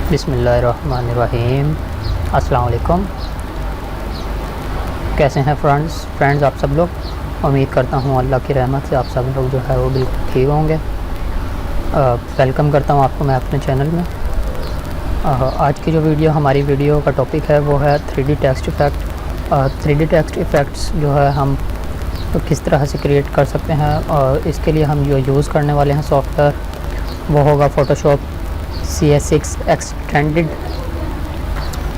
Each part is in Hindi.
बिस्मिल्लाहिर्रहमानिर्रहीम। अस्सलाम वालेकुम। कैसे हैं फ्रेंड्स आप सब लोग। उम्मीद करता हूँ अल्लाह की रहमत से आप सब लोग जो है वो बिल्कुल ठीक होंगे। वेलकम करता हूँ आपको मैं अपने चैनल में। आज की जो हमारी वीडियो का टॉपिक है वो है 3D text effect. 3D text effects जो है हम तो किस तरह से क्रिएट कर सकते हैं, और इसके लिए हम जो यूज़ करने वाले हैं सॉफ्टवेयर वो होगा फ़ोटोशॉप CS6 एक्सटेंडेड।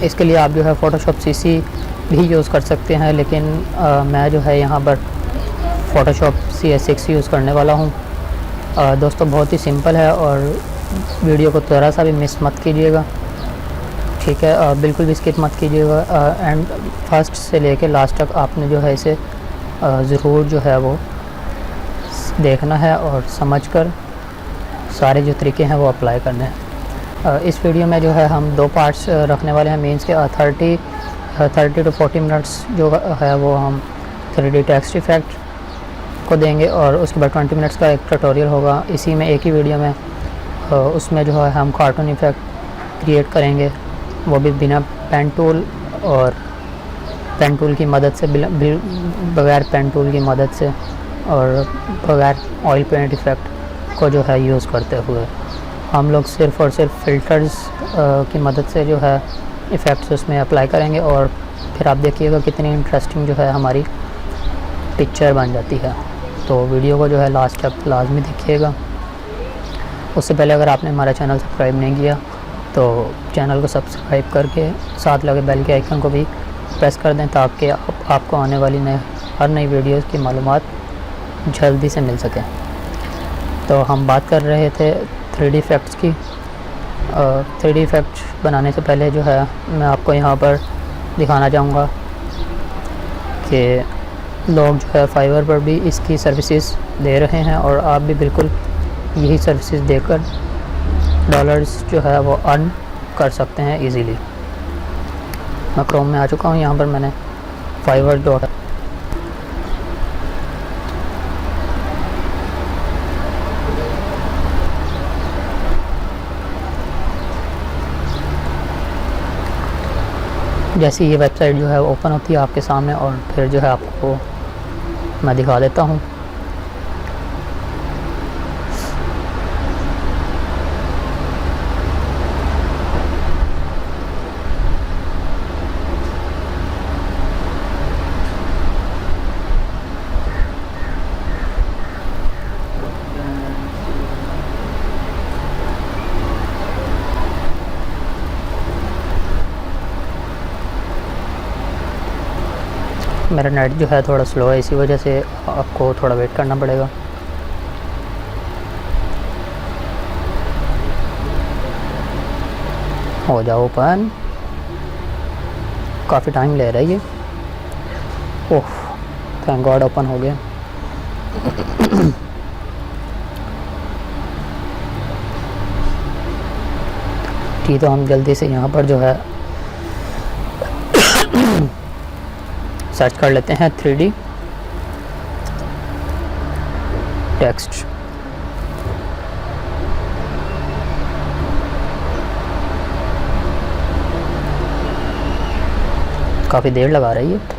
इसके लिए आप जो है फ़ोटोशॉप CC भी यूज़ कर सकते हैं, लेकिन मैं जो है यहाँ पर फ़ोटोशॉप CS6 यूज़ करने वाला हूँ। दोस्तों बहुत ही सिंपल है और वीडियो को थोड़ा सा भी मिस मत कीजिएगा, ठीक है। बिल्कुल भी स्किप मत कीजिएगा। एंड फर्स्ट से लेके लास्ट तक आपने जो है इसे ज़रूर जो है वो देखना है और समझकर सारे जो तरीके हैं वो अप्लाई करने हैं। इस वीडियो में जो है हम दो पार्ट्स रखने वाले हैं। मीन्स के 30 to 40 मिनट्स जो है वो हम 3D टेक्स्ट इफ़ेक्ट को देंगे, और उसके बाद 20 मिनट्स का एक ट्यूटोरियल होगा। इसी में एक ही वीडियो में उसमें जो है हम कार्टून इफ़ेक्ट क्रिएट करेंगे, वो भी बिना पेन टूल और पेन टूल की मदद से, बगैर पेन टूल की मदद से और बगैर ऑयल पेंट इफ़ेक्ट को जो है यूज़ करते हुए हम लोग सिर्फ़ और सिर्फ फ़िल्टर्स की मदद से जो है इफ़ेक्ट्स उसमें अप्लाई करेंगे, और फिर आप देखिएगा कितनी इंटरेस्टिंग जो है हमारी पिक्चर बन जाती है। तो वीडियो को जो है लास्ट तक लाजमी देखिएगा। उससे पहले अगर आपने हमारा चैनल सब्सक्राइब नहीं किया तो चैनल को सब्सक्राइब करके साथ लगे बेल के आइकन को भी प्रेस कर दें, ताकि आपको आने वाली हर नई वीडियोस की मालूमात जल्दी से मिल सके। तो हम बात कर रहे थे 3D इफ़ेक्ट्स की। 3D इफ़ेक्ट बनाने से पहले जो है मैं आपको यहाँ पर दिखाना चाहूँगा कि लोग जो है फाइवर पर भी इसकी सर्विसेज दे रहे हैं, और आप भी बिल्कुल यही सर्विसेज देकर डॉलर्स जो है वो अर्न कर सकते हैं इजीली। मैं क्रोम में आ चुका हूँ। यहाँ पर मैंने fiverr. जैसे ये वेबसाइट जो है ओपन होती है आपके सामने, और फिर जो है आपको मैं दिखा देता हूँ। मेरा नेट जो है थोड़ा स्लो है, इसी वजह से आपको थोड़ा वेट करना पड़ेगा। हो जाओ ओपन। काफ़ी टाइम ले रहा है ये। ओह थैंक गॉड ओपन हो गया। ठीक, तो हम जल्दी से यहाँ पर जो है सर्च कर लेते हैं 3D टेक्स्ट। काफ़ी देर लगा रही है।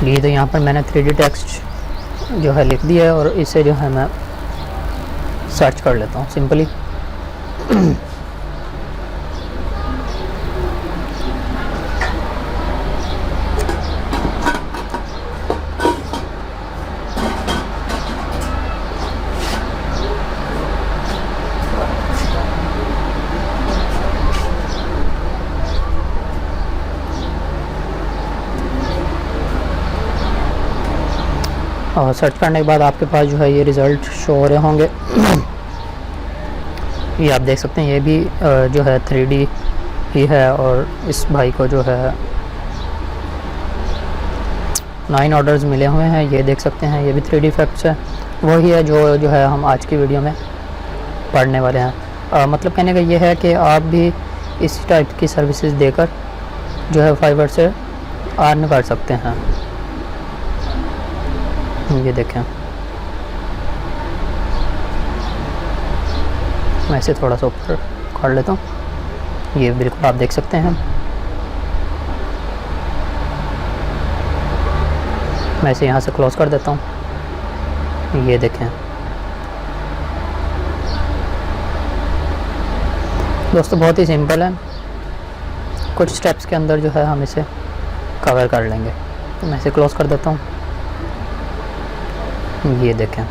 ये तो यहाँ पर मैंने 3D टेक्स्ट जो है लिख दिया है, और इसे जो है मैं सर्च कर लेता हूँ सिंपली। और सर्च करने के बाद आपके पास जो है ये रिज़ल्ट शो हो रहे होंगे। ये आप देख सकते हैं, ये भी जो है 3D ही है, और इस भाई को जो है 9 ऑर्डर्स मिले हुए हैं, ये देख सकते हैं। ये भी 3D इफेक्ट्स है, वही है जो है हम आज की वीडियो में पढ़ने वाले हैं। मतलब कहने का ये है कि आप भी इस टाइप की सर्विसेज देकर जो है फाइवर से अर्न कर सकते हैं। ये देखें, मैं इसे थोड़ा सा ऊपर कर लेता हूँ। ये बिल्कुल आप देख सकते हैं। मैं इसे यहाँ से क्लोज़ कर देता हूँ। ये देखें दोस्तों, बहुत ही सिंपल है, कुछ स्टेप्स के अंदर जो है हम इसे कवर कर लेंगे। तो मैं इसे क्लोज़ कर देता हूँ। ये देखें,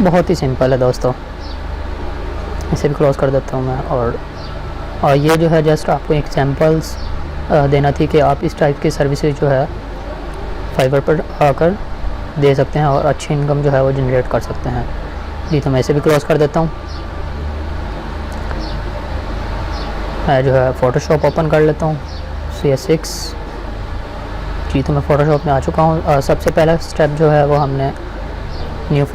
बहुत ही सिंपल है दोस्तों। इसे भी क्लोज़ कर देता हूँ मैं। और ये जो है जस्ट आपको एग्जांपल्स देना थी कि आप इस टाइप की सर्विसेज जो है फाइवर पर आकर दे सकते हैं और अच्छी इनकम जो है वो जनरेट कर सकते हैं। जी, तो मैं इसे भी क्लोज़ कर देता हूँ। मैं जो है फ़ोटोशॉप ओपन कर लेता हूँ, CS6। जी, तो मैं फ़ोटोशॉप में आ चुका हूँ। सबसे पहला स्टेप जो है वो हमने न्यू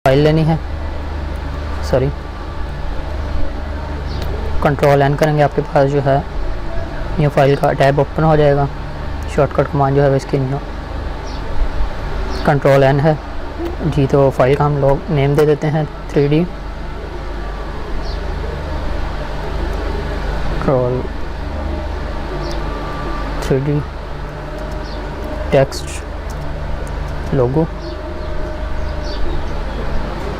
फाइल लेनी है। सॉरी, कंट्रोल N करेंगे, आपके पास जो है न्यू फाइल का टैब ओपन हो जाएगा। शॉर्टकट कमांड जो है इसकी न्यू कंट्रोल N है। जी, तो फाइल का हम लोग नेम दे देते हैं 3D कंट्रोल 3D टेक्स्ट लोगो।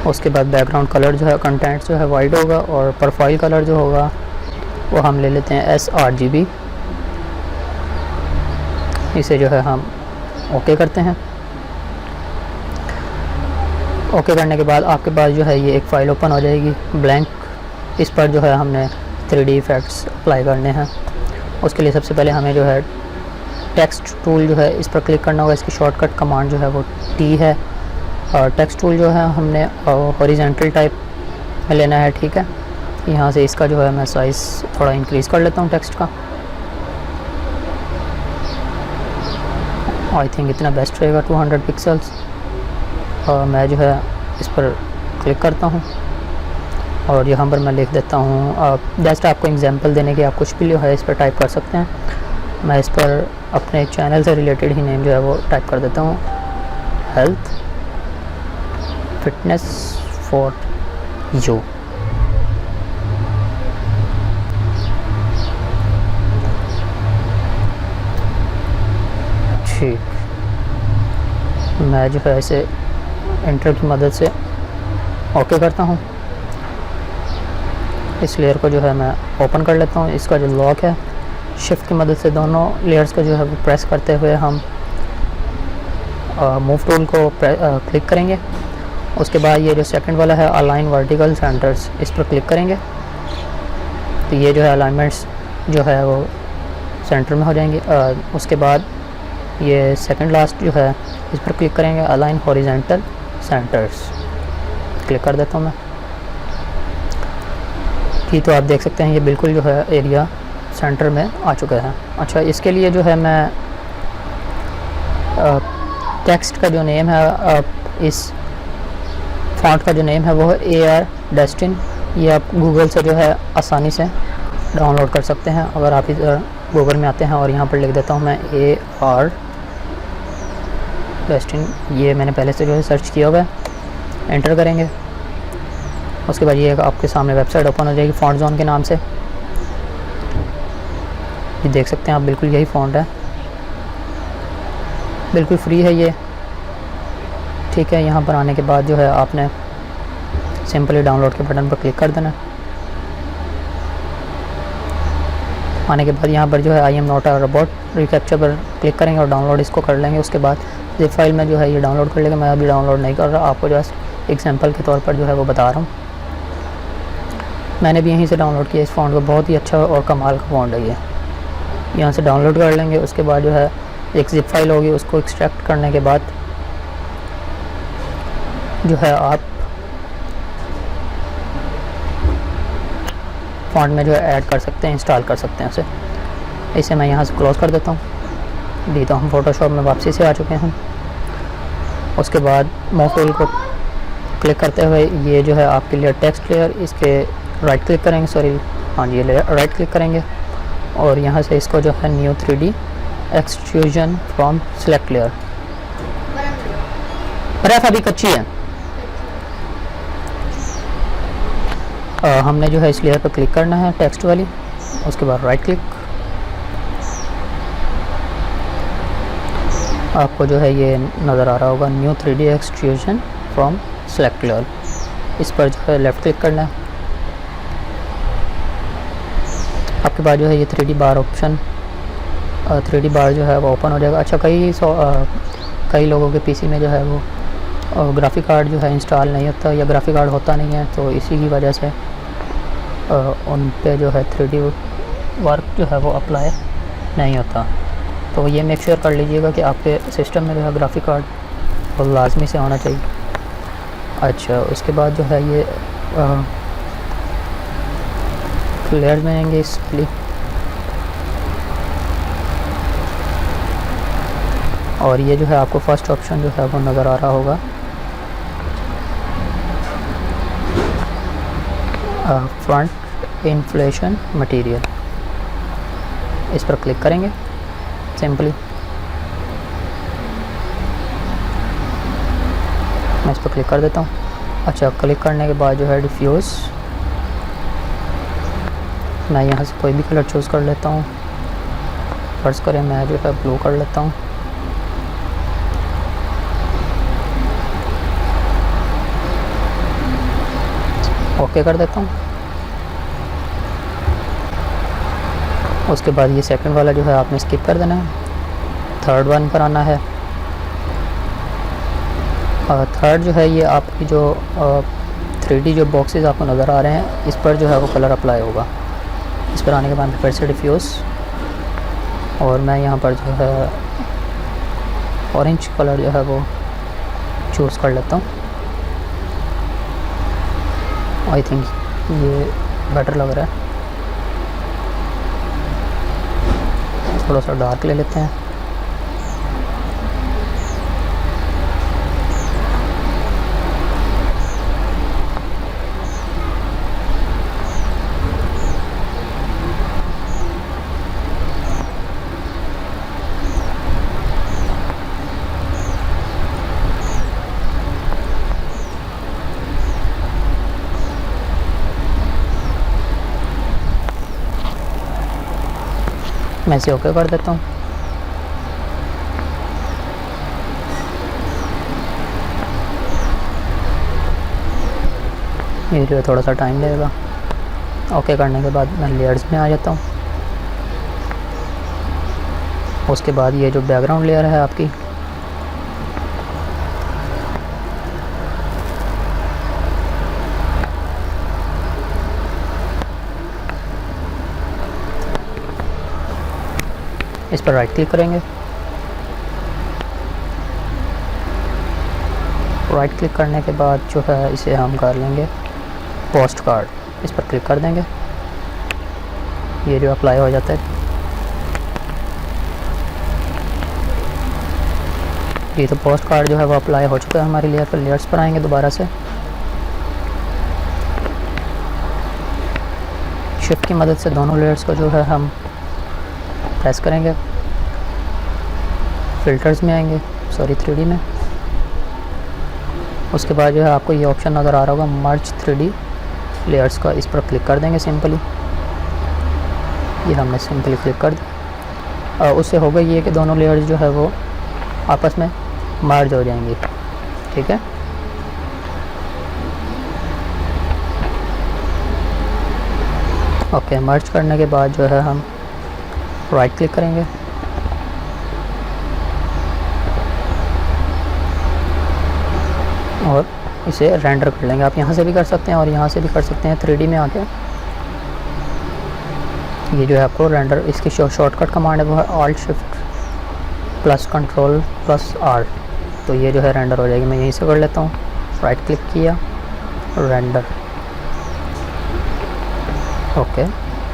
उसके बाद बैकग्राउंड कलर जो है, कंटेंट जो है वाइट होगा, और प्रोफाइल कलर जो होगा वो हम ले लेते हैं sRGB। इसे जो है हम ओके करते हैं। ओके करने के बाद आपके पास जो है ये एक फ़ाइल ओपन हो जाएगी ब्लैंक। इस पर जो है हमने 3D इफ़ेक्ट्स अप्लाई करने हैं। उसके लिए सबसे पहले हमें जो है टेक्स्ट टूल जो है इस पर क्लिक करना होगा। इसकी शॉर्टकट कमांड जो है वो T है। और टेक्स्ट टूल जो है हमने हॉरिजॉन्टल टाइप में लेना है, ठीक है। यहाँ से इसका जो है मैं साइज़ थोड़ा इंक्रीज़ कर लेता हूँ टेक्स्ट का। आई थिंक इतना बेस्ट रहेगा, 200 पिक्सल्स। और मैं जो है इस पर क्लिक करता हूँ और यहाँ पर मैं लिख देता हूँ, जस्ट आपको एग्जांपल देने के, आप कुछ भी जो है इस पर टाइप कर सकते हैं। मैं इस पर अपने चैनल से रिलेटेड ही नेम जो है वो टाइप कर देता हूँ, हेल्थ फिटनेस फॉर यू। ठीक, मैं जो है इसे एंटर की मदद से ओके करता हूँ। इस लेयर को जो है मैं ओपन कर लेता हूँ। इसका जो लॉक है, शिफ्ट की मदद से दोनों लेयर्स को जो है वो प्रेस करते हुए हम मूव टूल को क्लिक करेंगे। उसके बाद ये जो सेकंड वाला है अलाइन वर्टिकल सेंटर्स, इस पर क्लिक करेंगे तो ये जो है अलाइनमेंट्स जो है वो सेंटर में हो जाएंगे। उसके बाद ये सेकंड लास्ट जो है इस पर क्लिक करेंगे, अलाइन हॉरिजॉन्टल सेंटर्स, क्लिक कर देता हूँ मैं। जी, तो आप देख सकते हैं ये बिल्कुल जो है एरिया सेंटर में आ चुका है। अच्छा, इसके लिए जो है मैं टेक्स्ट का जो नेम है, इस फॉन्ट का जो नेम है वो है AR डेस्टिन। ये आप गूगल से जो है आसानी से डाउनलोड कर सकते हैं। अगर आप इधर गूगल में आते हैं और यहाँ पर लिख देता हूँ मैं AR डेस्टिन, ये मैंने पहले से जो है सर्च किया हुआ है, एंटर करेंगे। उसके बाद ये आपके सामने वेबसाइट ओपन हो जाएगी फॉन्ट जोन के नाम से। ये देख सकते हैं आप, बिल्कुल यही फॉन्ट है, बिल्कुल फ्री है ये, ठीक है। यहाँ पर आने के बाद जो है आपने सिंपली डाउनलोड के बटन पर क्लिक कर देना। आने के बाद यहाँ पर जो है I am not a robot recapture पर क्लिक करेंगे और डाउनलोड इसको कर लेंगे। उसके बाद जिप फाइल में जो है ये डाउनलोड कर लेंगे। मैं अभी डाउनलोड नहीं कर रहा, आपको जस्ट एग्जांपल के तौर पर जो है वो बता रहा हूँ। मैंने भी यहीं से डाउनलोड किया इस फ़ॉन्ट को, बहुत ही अच्छा और कमाल का फ़ॉन्ट है ये। यहाँ से डाउनलोड कर लेंगे। उसके बाद जो है एक जिप फाइल होगी, उसको एक्सट्रैक्ट करने के बाद जो है आप फ़ॉन्ट में जो है ऐड कर सकते हैं, इंस्टॉल कर सकते हैं उसे। इसे मैं यहाँ से क्लोज़ कर देता हूँ। दी तो हम फ़ोटोशॉप में वापसी से आ चुके हैं। उसके बाद मूव टूल को क्लिक करते हुए ये जो है आपके लिए टेक्स्ट लेयर, इसके राइट क्लिक करेंगे, सॉरी हाँ जी, लेयर राइट क्लिक करेंगे और यहाँ से इसको जो है new 3D extrusion from select layer, रेफ अभी कच्ची है। हमने जो है इस लेयर पर क्लिक करना है टेक्स्ट वाली, उसके बाद राइट क्लिक। आपको जो है ये नज़र आ रहा होगा new 3D extrusion from select layer, इस पर जो है लेफ़्ट क्लिक करना है। आपके पास जो है ये 3D बार ऑप्शन, 3D बार जो है वो ओपन हो जाएगा। अच्छा, कई लोगों के पीसी में जो है वो ग्राफिक कार्ड जो है इंस्टॉल नहीं होता या ग्राफिक कार्ड होता नहीं है, तो इसी की वजह से उन पे जो है 3D वर्क जो है वो अप्लाई नहीं होता। तो ये मेक श्योर कर लीजिएगा कि आपके सिस्टम में जो है ग्राफिक कार्ड वो लाजमी से होना चाहिए। अच्छा, उसके बाद जो है ये लेयर में आएंगे इसके लिए, और ये जो है आपको फर्स्ट ऑप्शन जो है वो नज़र आ रहा होगा फ्रंट इन्फ्लेशन मटेरियल, इस पर क्लिक करेंगे सिंपली। मैं इस पर क्लिक कर देता हूँ। अच्छा, क्लिक करने के बाद जो है डिफ्यूज़, मैं यहाँ से कोई भी कलर चूज़ कर लेता हूँ। फर्ज करें मैं जो है ब्लू कर लेता हूँ। ओके कर देता हूँ। उसके बाद ये सेकंड वाला जो है आपने स्किप कर देना है, थर्ड वन पर आना है। थर्ड जो है ये आपकी जो 3D जो बॉक्सेस आपको नज़र आ रहे हैं, इस पर जो है वो कलर अप्लाई होगा। इस पर आने के बाद फिर से डिफ्यूज़, और मैं यहाँ पर जो है ऑरेंज कलर जो है वो चूज़ कर लेता हूँ। आई थिंक ये बेटर लग रहा है। थोड़ा सा डार्क ले लेते हैं। मैं इसे ओके कर देता हूँ। ये जो है थोड़ा सा टाइम लगेगा। ओके करने के बाद मैं लेयर्स में आ जाता हूँ। उसके बाद ये जो बैकग्राउंड लेयर है आपकी, इस पर राइट क्लिक करेंगे। राइट क्लिक करने के बाद जो है इसे हम कर लेंगे पोस्ट कार्ड, इस पर क्लिक कर देंगे। ये जो अप्लाई हो जाता है। ये तो पोस्ट कार्ड जो है वो अप्लाई हो चुका है हमारी लेयर पर। लेयर्स पर आएंगे दोबारा से, शिफ्ट की मदद से दोनों लेयर्स को जो है हम प्रेस करेंगे। फ़िल्टर्स में आएंगे, सॉरी 3D में। उसके बाद जो है आपको ये ऑप्शन नज़र आ रहा होगा मर्ज 3D लेयर्स का, इस पर क्लिक कर देंगे सिंपली। ये हमने सिंपली क्लिक कर दिया। उससे होगा ये कि दोनों लेयर्स जो है वो आपस में मर्ज हो जाएंगी। ठीक है, ओके। मर्ज करने के बाद जो है हम राइट क्लिक करेंगे और इसे रेंडर कर लेंगे। आप यहाँ से भी कर सकते हैं और यहाँ से भी कर सकते हैं 3D में आके। ये जो है आपको रेंडर, इसकी शॉर्टकट कमांड है वो है alt shift plus control plus R, तो ये जो है रेंडर हो जाएगी। मैं यहीं से कर लेता हूँ। राइट क्लिक किया, रेंडर। ओके,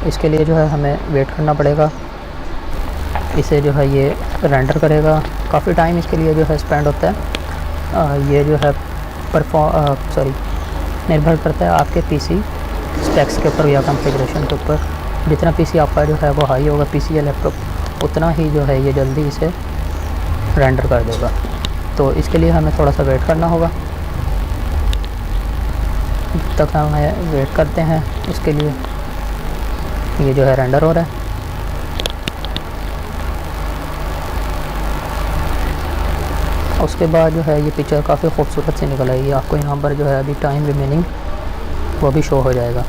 इसके लिए जो है हमें वेट करना पड़ेगा। इसे जो है ये रेंडर करेगा, काफ़ी टाइम इसके लिए जो है स्पेंड होता है। ये जो है निर्भर करता है आपके पीसी स्पेक्स के ऊपर या कॉन्फ़िगरेशन के ऊपर। जितना पीसी आपका जो है वो हाई होगा, पीसी या लैपटॉप, उतना ही जो है ये जल्दी इसे रेंडर कर देगा। तो इसके लिए हमें थोड़ा सा वेट करना होगा। जब तक हम वेट करते हैं इसके लिए, ये जो है रेंडर हो रहा है। उसके बाद जो है ये पिक्चर काफ़ी खूबसूरत सी निकल आएगी। आपको यहाँ पर जो है अभी टाइम रिमेनिंग वो भी शो हो जाएगा।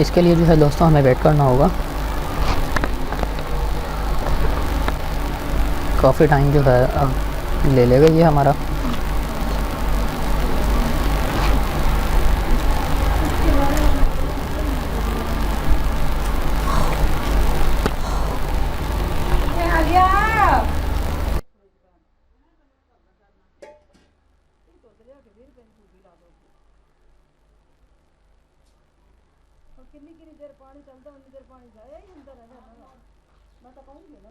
इसके लिए जो है दोस्तों हमें वेट करना होगा। काफ़ी टाइम जो है ले लेगा ये हमारा। किन्नी किन्नी देर पानी चलता उन्नी देर पानी जाया ही अंदर रहना। मैं तो कहूँगी ना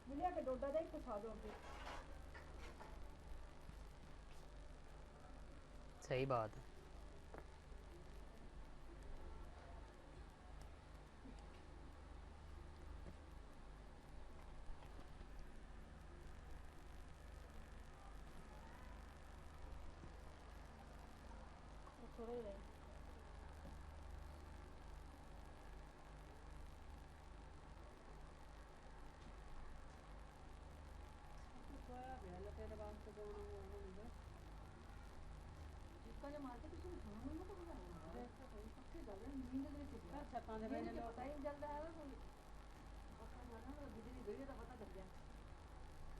मिलिया के डोडा जाए कुछ आ जाओ। सही बात है। थोड़ा ही रहे।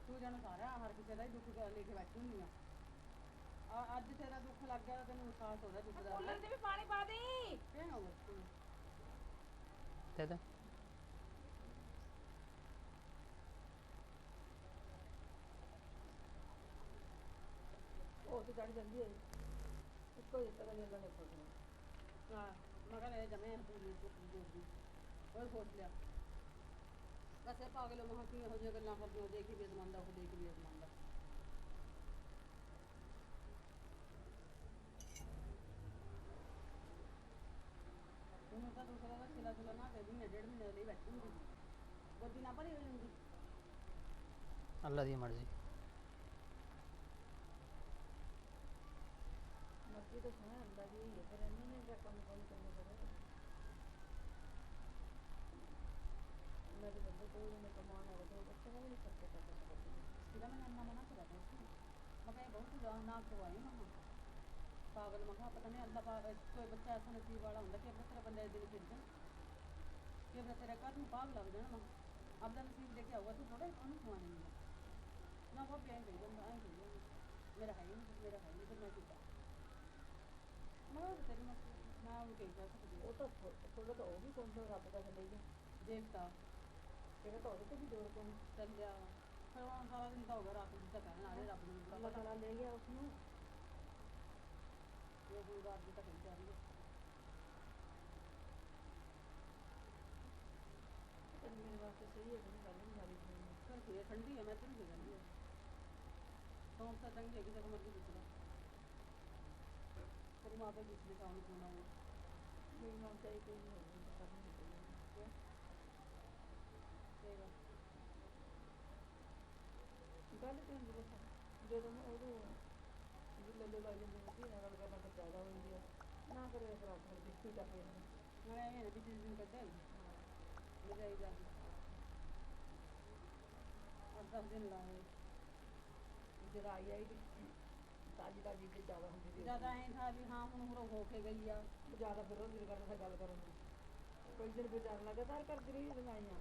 तू जन सारा हर किसी का दुख लेके बैठी हुई अज तेरा दुख लग गया तेन एहसास हो रहा दुख का। कूलर च भी पानी पा दी दे दे। ਉਹ ਤੇ ਚੜ ਜਾਂਦੀ ਹੈ ਇੱਕੋ ਹੀ ਤਰ੍ਹਾਂ ਦੇ ਲੜੇ ਫੋਟੋ। हाँ मैं कहा जमे और सोच लिया वैसे पागल वहाँ की हो जाए गल्लां करदी हो देखी बेदमंदा वो देखी बेदमंदा तुम तो दूसरा का सिला सिला ना कर महीने 1.5 महीने लिए बैठी होंगी गोदी ना भरी हो जाती। अल्लाह दी मर्जी। मर्जी तो सुना अल्लाह दी है पर इन्होंने क्या काम करना पड़ेगा। मेरे बंदे दो जने कमाने वाले दो बच्चे का भी नहीं खर्चा कर सकते। सीधा मैंने अन्ना मना करा था उसको मैं बहुत ना करवाई मामा पागल मैं पता नहीं अल्लाह कोई बच्चा ऐसा नसीब वाला होंगे कि अपने तेरा बंदे दिन फिर जाए कि अपने तेरे घर में पाग लग जाना अपना नसीब लेके आऊगा तू थोड़ा उन्होंने सुना नहीं ना वो भी कही जाता आई कही मेरा है ही नहीं मेरा है नहीं तो मैं किया मैं तेरी मैं उनको कही जा सकती ਉਹ ਤਾਂ ਥੋੜਾ ਤਾਂ ਉਹ ਵੀ ਕੌਣ ਤੋਂ ਰੱਬ ਦਾ ਲੈ ਗਿਆ देखता ਕਿਹੜਾ ਤਾਂ ਉਹਦੇ ਤੇ ਵੀ ਜ਼ੋਰ ਕੋਣ चल गया फिर वहाँ सारा दिन का होगा रात दिन तक कहना अरे रब ने ਅੱਲਾਹ ਤਾਲਾ ਲੈ ਗਿਆ ਉਸਨੂੰ। ये कोई रात दिन तक जा रही है मेरे वास्ते सही है कि नहीं मारी फिर ये ठंडी है मैं तो नहीं जानी है कौन सा चंगी है कि जब मर्जी पूछ लो फिर वहाँ पे बीच में काम होना है मेरी मां चाहिए कोई नहीं करनी चाहिए ਗੱਲ ਤੇ ਹੁੰਦੀ ਬਸ ਜਦੋਂ ਉਹਨੂੰ ਜਿੱਲੇ ਦੇ ਵਾਲੇ ਨੂੰ ਵੀ ਨਾਲ ਕਰਨਾ ਤਾਂ ਜ਼ਿਆਦਾ ਹੋ ਜਾਂਦੀ ਹੈ ਨਾ ਕਰੇ ਫਿਰ ਆਪਣੇ ਦਿੱਤੀ ਕਰ ਰਹੇ मैं ये भी 3 दिन करते ले जाई जाती और 10 दिन लाए ਜਿਹੜਾ ਆਈ ਆਈ ਤਾਜੀ ਤਾਜੀ ਤੇ ਜ਼ਿਆਦਾ ਹੁੰਦੀ ਸੀ ज़्यादा है था भी हाँ हूँ हो के गई आ ਜ਼ਿਆਦਾ ਫਿਰ ਉਹ ਦਿਲ ਕਰਦਾ ਗੱਲ ਕਰਨ ਨੂੰ ਕੋਈ ਦਿਨ ਫਿਰ ਜਾਣ ਲਗਾਤਾਰ ਕਰਦੀ ਰਹੀ ਦਵਾਈਆਂ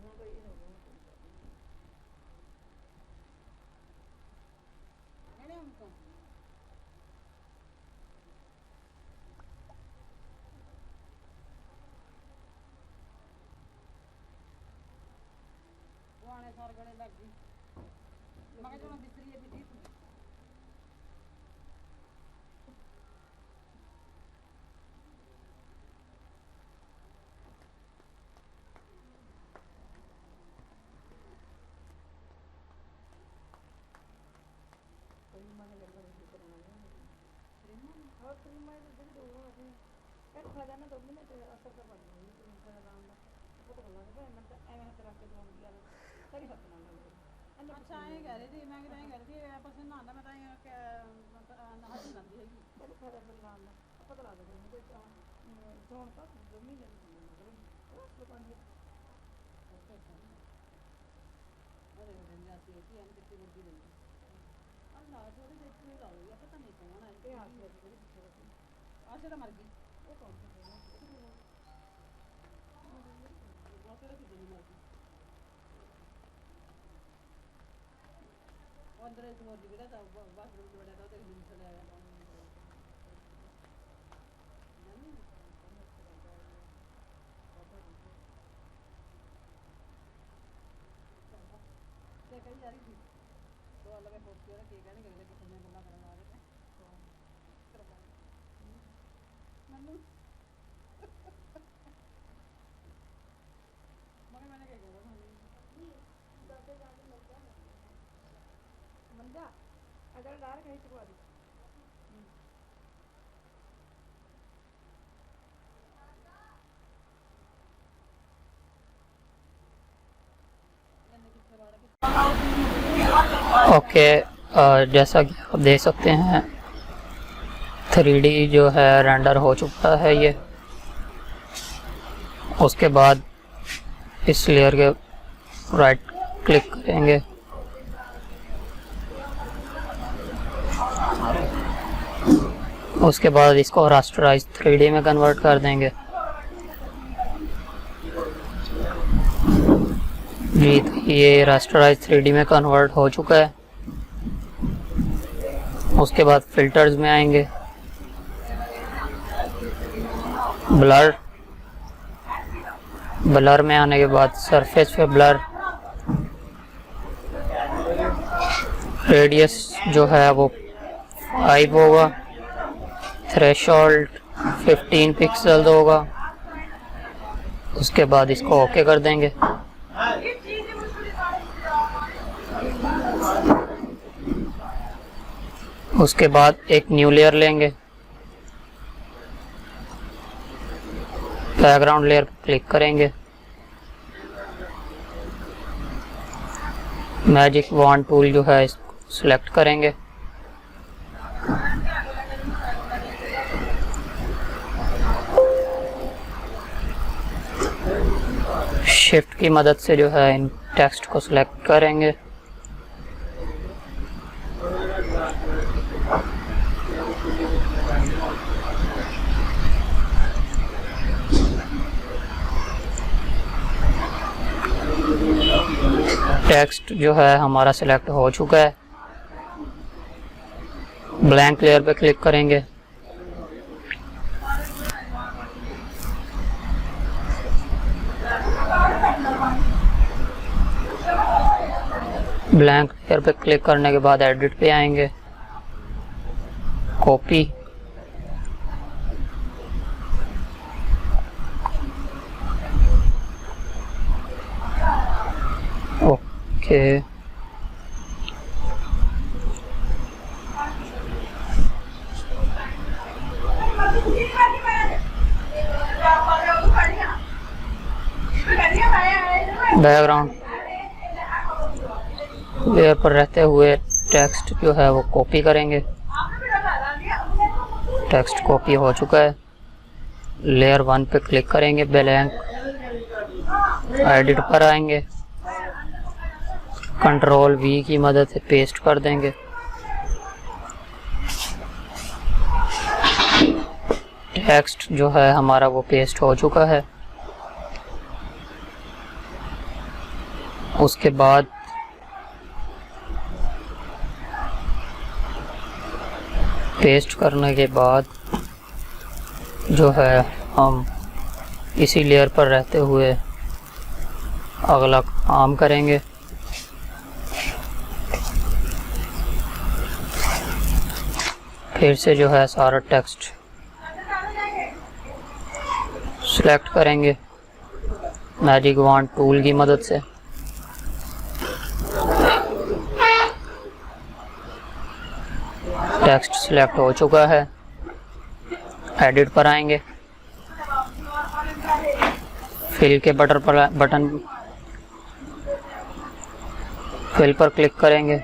ਨਾ ਕੋਈ ਹੋ ਗਿਆ मैंने हमको सार गले लग गई मैं जो बिस्तरी है भी ठीक और क्रीम में जो दो हैं एक खा जाना 2 महीने ते असर तो पड़ गई क्रीम का आराम का पता लग गया मैं तो ऐਵੇਂ हथ रख के दो यार सारी हथ ना लगे अच्छा ये कह रही थी मैं कह रही थी आपस में नहाना मैं तो नहा नहीं नहाती हैगी चलो खा फिर नाम ना पता लग गया मुझे सोन तो 2 महीने की लग रही बस दुकान में अरे दिन जाती है कि हम कितनी मुर्गी देंगे अल्लाह थोड़ी देर में ला लिया पता नहीं कौन है ये हाथ में बड़ी पीछे रखी आज तो मर गई वो कौन सी है वो तो रखी नहीं मर गई अंदर एक मुर्गी भी था बाथरूम में बैठा था तो दिन चले आया कहीं जा रही थी तो अलग पोस्ट किया कि कहने लगे कि तुम्हें गल्ला करना आ रहे थे मन्नू मगर मैंने क्या कहा मंदा अगर डाल कहीं चुका दी ओके, जैसा कि आप देख सकते हैं 3D जो है रेंडर हो चुका है ये। उसके बाद इस लेयर के राइट क्लिक करेंगे, उसके बाद इसको रास्टराइज 3D में कन्वर्ट कर देंगे। जी, तो ये रास्टराइज 3D में कन्वर्ट हो चुका है। उसके बाद फिल्टर्स में आएंगे, ब्लर में आने के बाद सरफेस पे ब्लर, रेडियस जो है वो 5 होगा, थ्रेशोल्ड 15 पिक्सल होगा। उसके बाद इसको ओके कर देंगे। उसके बाद एक न्यू लेयर लेंगे, बैकग्राउंड लेयर पर क्लिक करेंगे, मैजिक वॉन्ड टूल जो है इसको सिलेक्ट करेंगे, शिफ्ट की मदद से जो है इन टेक्स्ट को सिलेक्ट करेंगे। टेक्स्ट जो है हमारा सिलेक्ट हो चुका है। ब्लैंक लेयर पे क्लिक करेंगे, ब्लैंक लेयर पे क्लिक करने के बाद एडिट पे आएंगे, कॉपी, ओके, बैकग्राउंड लेयर पर रहते हुए टेक्स्ट जो है वो कॉपी करेंगे। टेक्स्ट कॉपी हो चुका है। लेयर 1 पे क्लिक करेंगे, ब्लैंक, एडिट पर आएंगे, कंट्रोल V की मदद से पेस्ट कर देंगे। टेक्स्ट जो है हमारा वो पेस्ट हो चुका है। उसके बाद पेस्ट करने के बाद जो है हम इसी लेयर पर रहते हुए अगला काम करेंगे। फिर से जो है सारा टेक्स्ट सिलेक्ट करेंगे मैजिक वॉन्ड टूल की मदद से। टेक्स्ट सिलेक्ट हो चुका है। एडिट पर आएंगे, फिल के बटन फिल पर क्लिक करेंगे।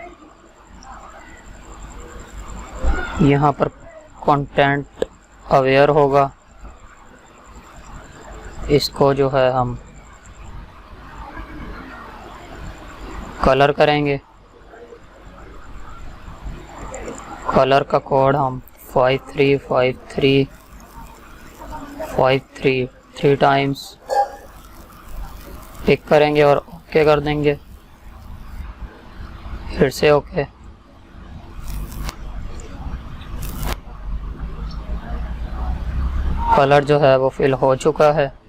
यहाँ पर कंटेंट अवेयर होगा, इसको जो है हम कलर करेंगे। कलर का कोड हम 535353 3 टाइम्स टिक करेंगे और ओके कर देंगे। फिर से ओके। कलर जो है वो फिल हो चुका है।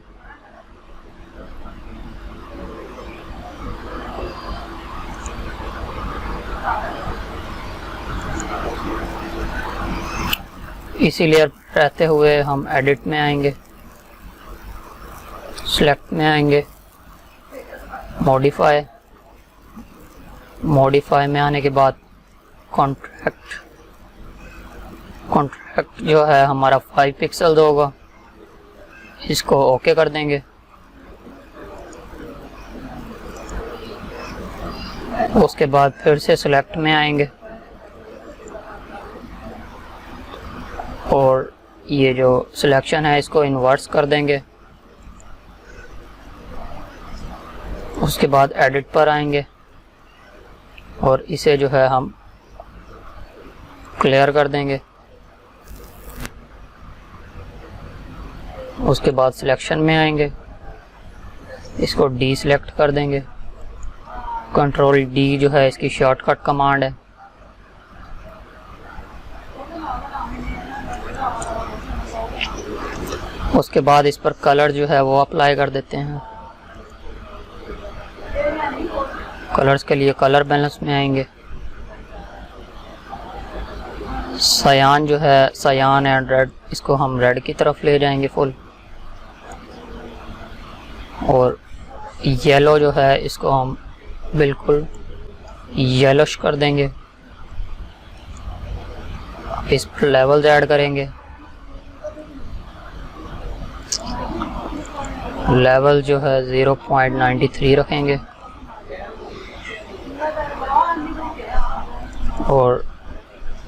इसी लेयर रहते हुए हम एडिट में आएंगे, सिलेक्ट में आएंगे, मॉडिफाई में आने के बाद कॉन्ट्रैक्ट जो है हमारा 5 पिक्सल होगा, इसको ओके कर देंगे। उसके बाद फिर से सिलेक्ट में आएंगे और ये जो सिलेक्शन है इसको इन्वर्स कर देंगे। उसके बाद एडिट पर आएंगे और इसे जो है हम क्लियर कर देंगे। उसके बाद सिलेक्शन में आएंगे, इसको डी सिलेक्ट कर देंगे। कंट्रोल डी जो है इसकी शॉर्टकट कमांड है। उसके बाद इस पर कलर जो है वो अप्लाई कर देते हैं। कलर्स के लिए कलर बैलेंस में आएंगे। सयान जो है, सयान एंड रेड, इसको हम रेड की तरफ ले जाएंगे फुल। और येलो जो है इसको हम बिल्कुल येलोश कर देंगे। इस पर लेवल्स ऐड करेंगे। लेवल जो है 0.93 रखेंगे और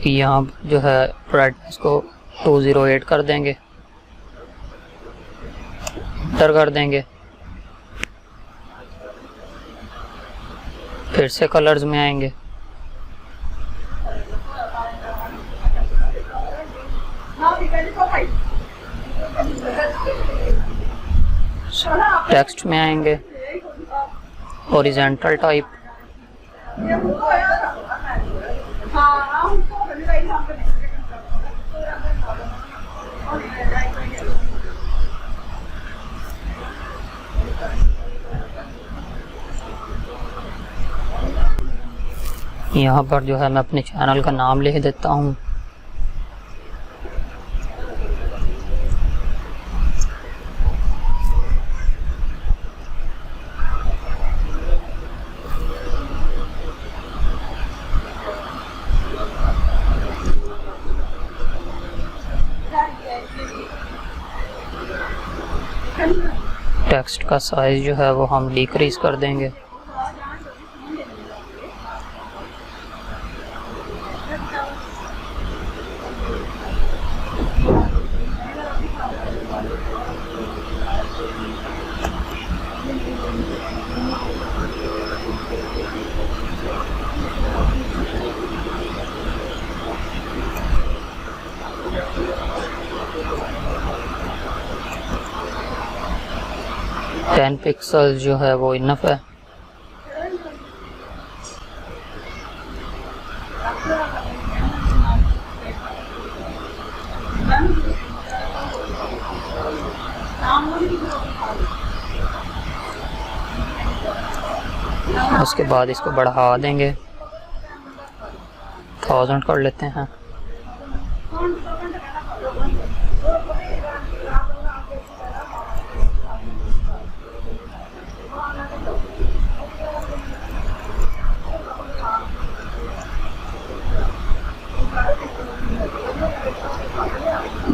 यहाँ जो है ब्राइटनेस को 208 कर देंगे, एंटर कर देंगे। फिर से कलर्स में आएंगे, टेक्स्ट में आएंगे, हॉरिजॉन्टल टाइप, यहाँ पर जो है मैं अपने चैनल का नाम लिख देता हूँ। टेक्स्ट का साइज जो है वो हम डिक्रीज कर देंगे। टेन पिक्सल जो है वो इनफ है। उसके बाद इसको बढ़ा देंगे, 1000 कर लेते हैं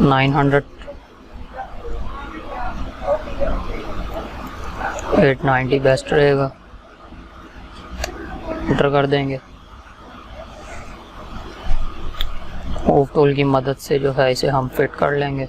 900, 890 बेस्ट रहेगा। एंटर कर देंगे। मूव टूल की मदद से जो है इसे हम फिट कर लेंगे।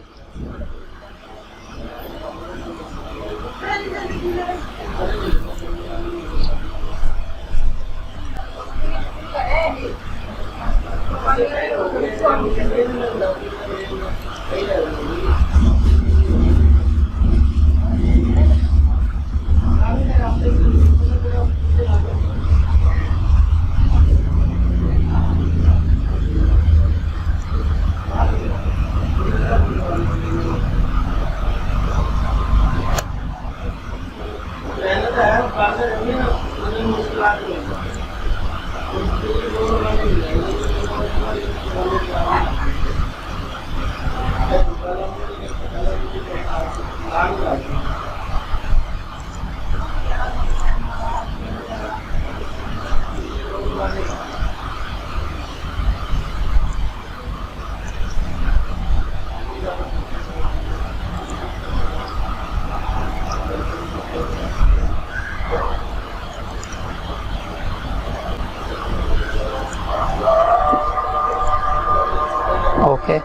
ओके,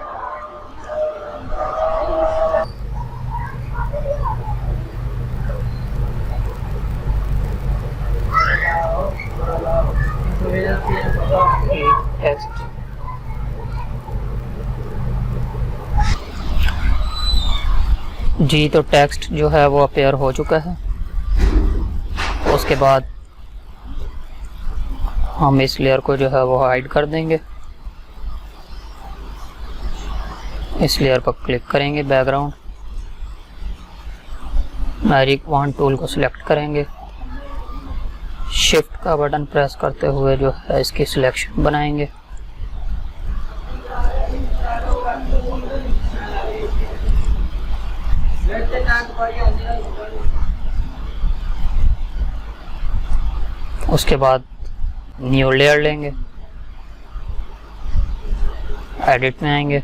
टेक्स्ट जी, तो टेक्स्ट जो है वो अपेयर हो चुका है। उसके बाद हम इस लेयर को जो है वो हाइड कर देंगे। इस लेयर पर क्लिक करेंगे, बैकग्राउंड, मैजिक वॉन्ड टूल को सिलेक्ट करेंगे। शिफ्ट का बटन प्रेस करते हुए जो है इसकी सिलेक्शन बनाएंगे। उसके बाद न्यू लेयर लेंगे, एडिट में आएंगे,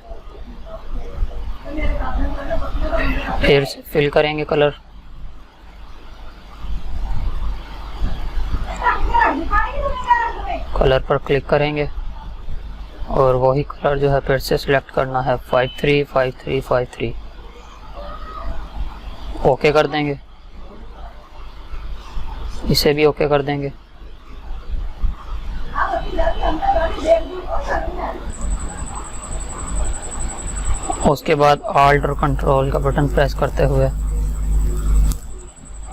फिर से फिल करेंगे कलर, कलर पर क्लिक करेंगे और वही कलर जो है फिर से सिलेक्ट करना है 535353। ओके कर देंगे, इसे भी ओके कर देंगे। उसके बाद Alt और कंट्रोल का बटन प्रेस करते हुए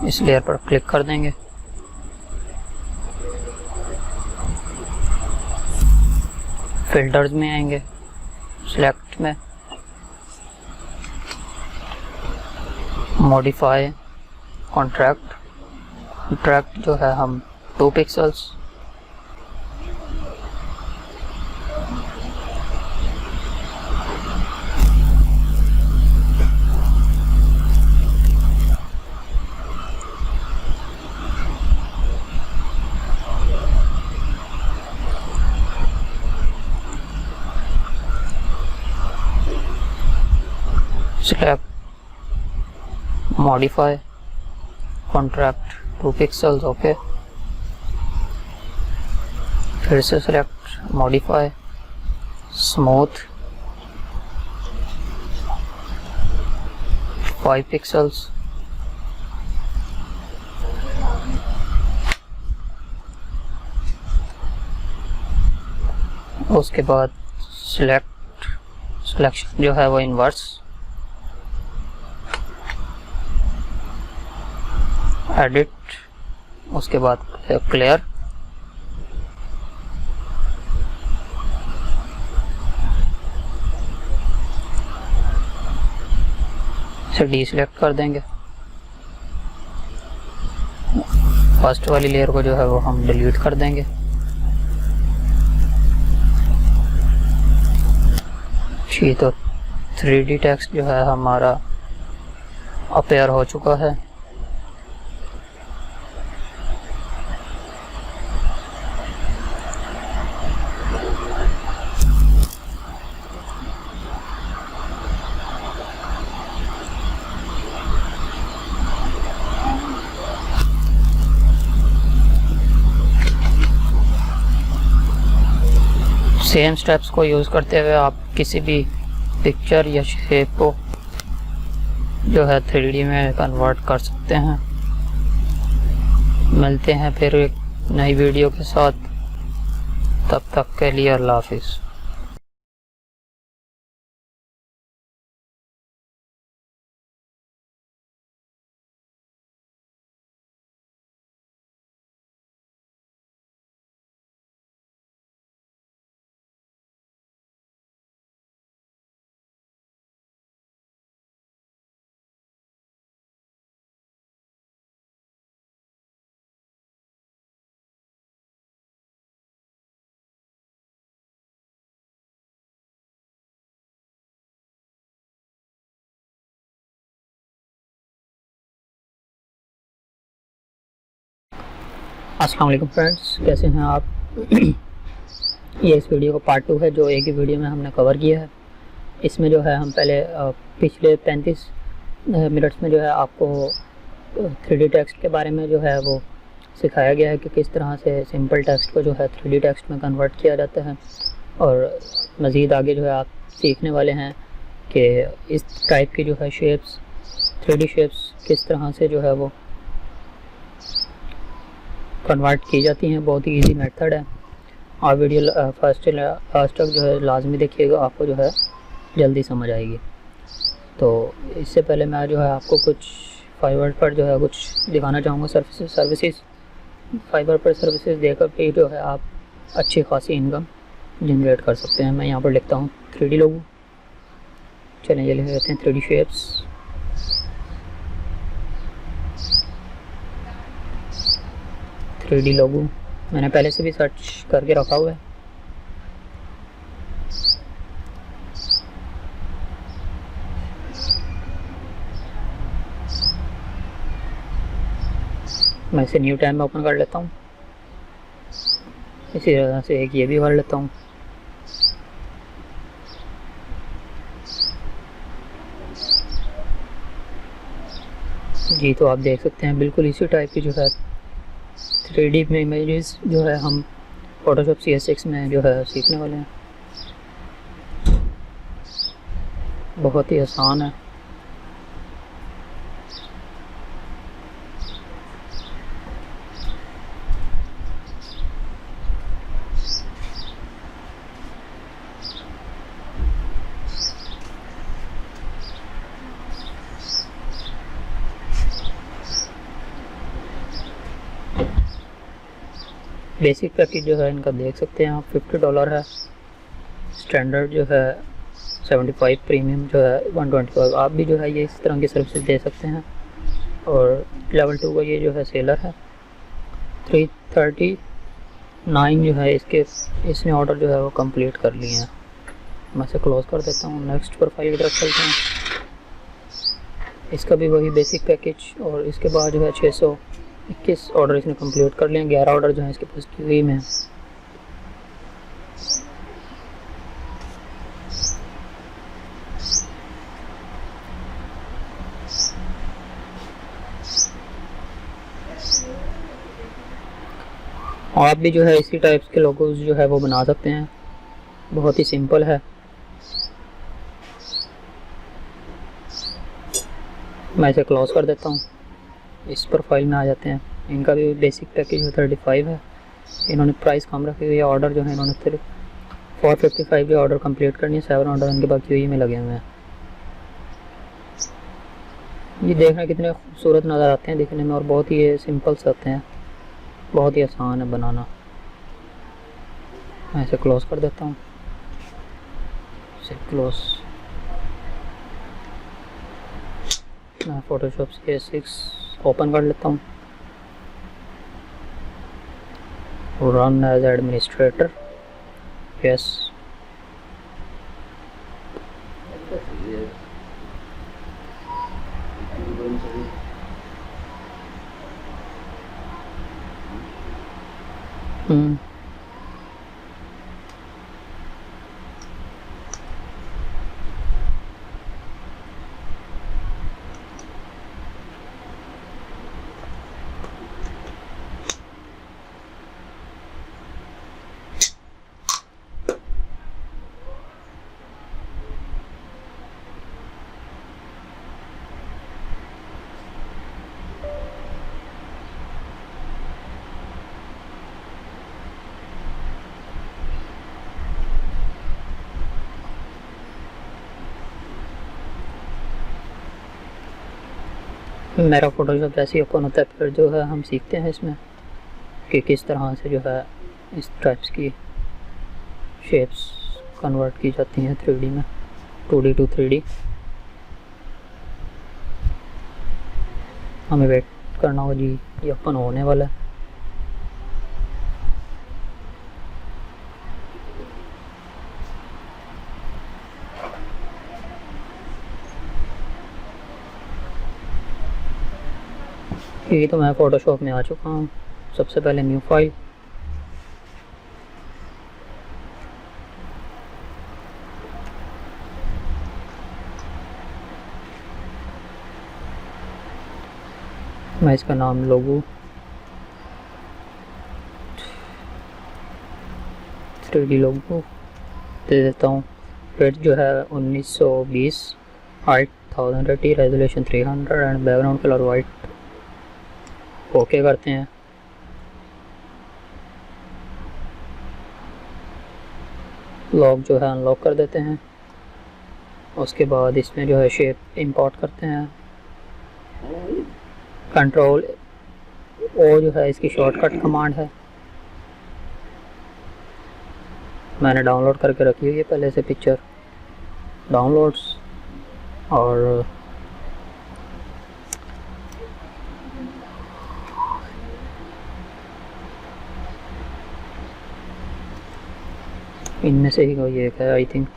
इस लेयर पर क्लिक कर देंगे। फिल्टर्स में आएंगे, सिलेक्ट में, मॉडिफाई कॉन्ट्रैक्ट, कॉन्ट्रैक्ट जो है हम 2 pixels, select modify contract 2 pixels, okay. फिर से select modify smooth 5 pixels, उसके बाद सिलेक्शन जो है वो इन्वर्स, एडिट, उसके बाद क्लियर, इसे डीसिलेक्ट कर देंगे। फर्स्ट वाली लेयर को जो है वो हम डिलीट कर देंगे। जी, तो 3D टेक्स्ट जो है हमारा अपेयर हो चुका है। सेम स्टेप्स को यूज़ करते हुए आप किसी भी पिक्चर या शेप को जो है 3D में कन्वर्ट कर सकते हैं। मिलते हैं फिर एक नई वीडियो के साथ, तब तक के लिए अल्लाह हाफिज़। अस्सलाम वालेकुम फ्रेंड्स, कैसे हैं आप? ये इस वीडियो का पार्ट 2 है जो एक ही वीडियो में हमने कवर किया है। इसमें जो है हम पहले पिछले 35 मिनट्स में जो है आपको 3D टेक्स्ट के बारे में जो है वो सिखाया गया है कि किस तरह से सिंपल टेक्स्ट को जो है 3D टेक्स्ट में कन्वर्ट किया जाता है। और मज़ीद आगे जो है आप सीखने वाले हैं कि इस टाइप की जो है शेप्स, 3D शेप्स किस तरह से जो है वो कन्वर्ट की जाती हैं। बहुत ही इजी मेथड है। और वीडियो फर्स्ट से लास्ट तक जो है लाजमी देखिएगा, आपको जो है जल्दी समझ आएगी। तो इससे पहले मैं जो है आपको कुछ फाइवर पर जो है कुछ दिखाना चाहूँगा। सर्विसेज फाइवर पर सर्विसेज देकर भी जो है आप अच्छी खासी इनकम जनरेट कर सकते हैं। मैं यहाँ पर लिखता हूँ 3D लोगो। चलें ये लिख लेते हैं 3D शेप्स। लोगो मैंने पहले से भी सर्च करके रखा हुआ है। मैं इसे न्यू टैब में ओपन कर लेता हूँ। इसी तरह से एक ये भी भर लेता हूँ। जी, तो आप देख सकते हैं बिल्कुल इसी टाइप की जो है 3D में इमेजेस जो है हम फोटोशॉप CS6 में जो है सीखने वाले हैं। बहुत ही आसान है। बेसिक पैकेज जो है इनका देख सकते हैं आप, $50 है। स्टैंडर्ड जो है 75, प्रीमियम जो है 125। आप भी जो है ये इस तरह की सर्विसेज दे सकते हैं। और लेवल 2 का ये जो है सेलर है। 339 जो है इसने ऑर्डर जो है वो कंप्लीट कर लिए हैं। मैं इसे क्लोज कर देता हूँ। नेक्स्ट प्रोफाइल की तरफ चलते हैं। इसका भी वही बेसिक पैकेज। और इसके बाद जो है 621 ऑर्डर इसने कंप्लीट कर लिए। 11 ऑर्डर जो है इसके पास क्यूई में है। और आप भी जो है इसी टाइप्स के लोगोस जो है वो बना सकते हैं। बहुत ही सिंपल है। मैं इसे क्लोज कर देता हूँ। इस प्रोफाइल में आ जाते हैं। इनका भी बेसिक पैकेज 35 है। इन्होंने प्राइस कम रखी हुई है। ऑर्डर जो है इन्होंने सिर्फ 455 के ऑर्डर कंप्लीट करनी है। 7 ऑर्डर इनके पास क्यूई में लगे हुए हैं। ये देखना कितने खूबसूरत नज़र आते हैं दिखने में, और बहुत ही सिंपल से आते हैं। बहुत ही आसान है बनाना। मैं इसे क्लोज कर देता हूँ। इसे क्लोज। मैं फोटोशॉप CS6 ओपन कर लेता हूँ। Run as administrator, yes. मेरा फ़ोटोशॉप जैसे ही ओपन होता है फिर जो है हम सीखते हैं इसमें कि किस तरह से जो है इस टाइप्स की शेप्स कन्वर्ट की जाती हैं 3D में, 2D टू 3D। हमें वेट करना होगा जी, ये ओपन होने वाला है। ये तो मैं फ़ोटोशॉप में आ चुका हूँ। सबसे पहले न्यू फाइल, मैं इसका नाम लोगो 3D लोगो दे देता हूँ। वेट जो है 1920, height 1080, resolution 300 and background colour white. Okay करते हैं। लॉक जो है अनलॉक कर देते हैं। उसके बाद इसमें जो है शेप इंपोर्ट करते हैं। कंट्रोल ओ जो है इसकी शॉर्टकट कमांड है, मैंने डाउनलोड करके रखी हुई है पहले से पिक्चर, डाउनलोड्स। और इनमें से ही कोई एक है आई थिंक।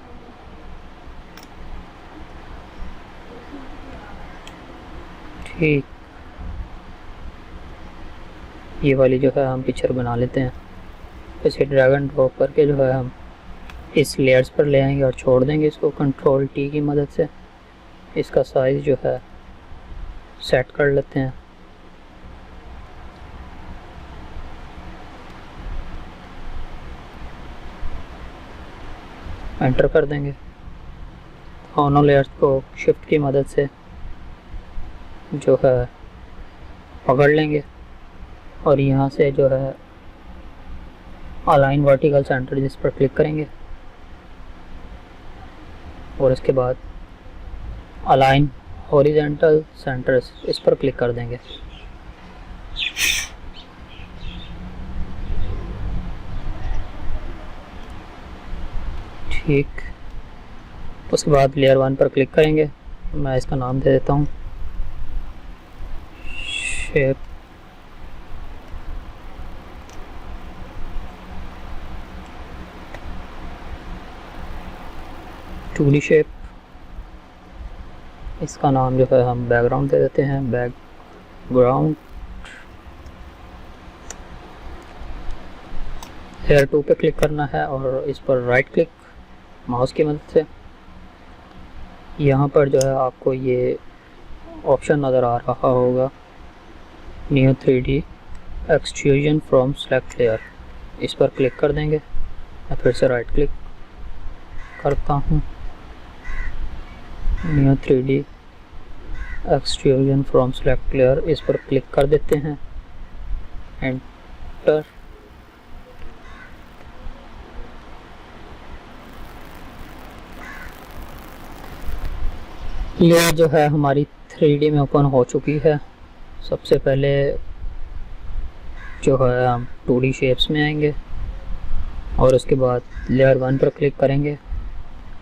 ठीक, ये वाली जो है हम पिक्चर बना लेते हैं। इसे ड्रैग एंड ड्रॉप करके जो है हम इस लेयर्स पर ले आएंगे और छोड़ देंगे इसको कंट्रोल टी की मदद से। इसका साइज़ जो है सेट कर लेते हैं। एंटर कर देंगे। दोनों लेयर्स को शिफ्ट की मदद से जो है पकड़ लेंगे और यहाँ से जो है अलाइन वर्टिकल सेंटर जिस पर क्लिक करेंगे और इसके बाद अलाइन हॉरिजॉन्टल सेंटर इस पर क्लिक कर देंगे। ठीक, उसके बाद लेयर 1 पर क्लिक करेंगे। मैं इसका नाम दे देता हूँ शेप। टू डी शेप, इसका नाम जो है हम बैकग्राउंड दे देते हैं, बैकग्राउंड। लेयर 2 पे क्लिक करना है और इस पर राइट क्लिक माउस की मदद से। यहाँ पर जो है आपको ये ऑप्शन नज़र आ रहा होगा, new 3D extrusion from select layer, इस पर क्लिक कर देंगे। मैं फिर से राइट क्लिक करता हूँ, new 3D extrusion from select layer, इस पर क्लिक कर देते हैं, एंटर। ये जो है हमारी 3D में ओपन हो चुकी है। सबसे पहले जो है हम 2D शेप्स में आएंगे और उसके बाद लेयर 1 पर क्लिक करेंगे।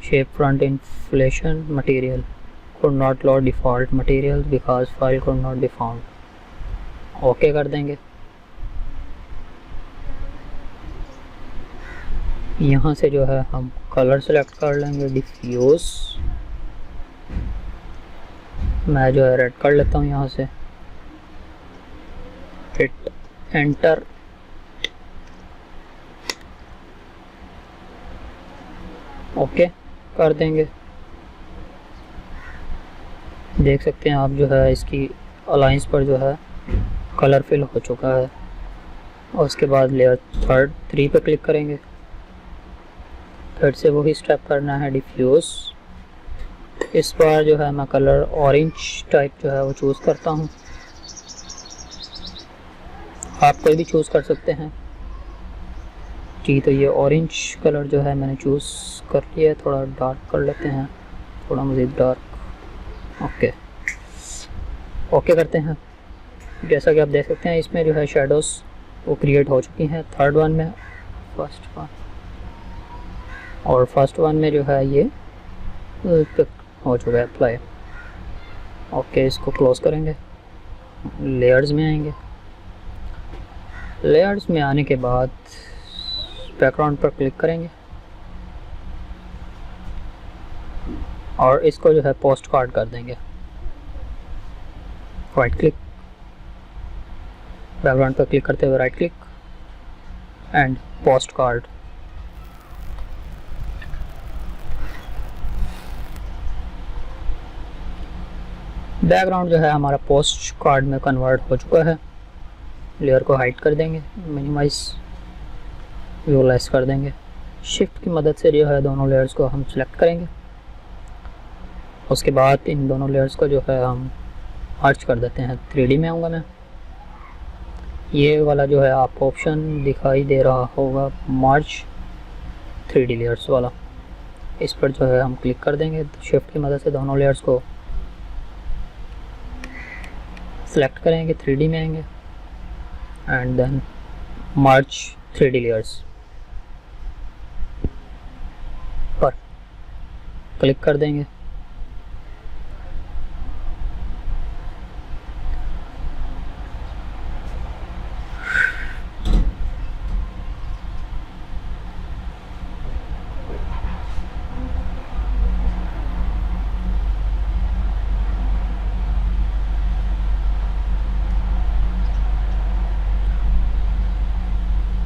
Shape front inflation material could not load default material because file could not be found, okay कर देंगे। यहाँ से जो है हम कलर सेलेक्ट कर लेंगे, डिफ्यूज। मैं जो है रेड कर लेता हूँ यहाँ से, हिट एंटर। ओके कर देंगे। देख सकते हैं आप जो है इसकी अलाइंस पर जो है कलर फिल हो चुका है। और उसके बाद लेयर 3 पे क्लिक करेंगे। फिर से वही स्टेप करना है, डिफ्यूज। इस बार जो है मैं कलर ऑरेंज टाइप जो है वो चूज़ करता हूँ, आप कोई भी चूज़ कर सकते हैं जी। तो ये ऑरेंज कलर जो है मैंने चूज़ कर लिया है। थोड़ा डार्क कर लेते हैं, थोड़ा मज़ीद डार्क। ओके, ओके करते हैं। जैसा कि आप देख सकते हैं इसमें जो है शेडोज़ वो क्रिएट हो चुकी हैं थर्ड वन में, फर्स्ट वन, और फर्स्ट वन में जो है ये हो चुका है अप्लाई। ओके, इसको क्लोज करेंगे, लेयर्स में आएंगे। लेयर्स में आने के बाद बैकग्राउंड पर क्लिक करेंगे और इसको जो है पोस्ट कार्ड कर देंगे। राइट क्लिक, बैकग्राउंड पर क्लिक करते हुए right click and post card. Background जो है हमारा पोस्ट कार्ड में कन्वर्ट हो चुका है। लेयर को हाइड कर देंगे, मिनिमाइज विजुअलाइज कर देंगे। शिफ्ट की मदद से जो है दोनों लेयर्स को हम सिलेक्ट करेंगे। उसके बाद इन दोनों लेयर्स को जो है हम मर्ज कर देते हैं। 3D में आऊँगा मैं, ये वाला जो है आपको ऑप्शन दिखाई दे रहा होगा मर्ज 3D लेयर्स वाला, इस पर जो है हम क्लिक कर देंगे। शिफ्ट की मदद से दोनों लेयर्स को सिलेक्ट करेंगे, 3D में आएंगे and then merge 3D layers पर क्लिक कर देंगे।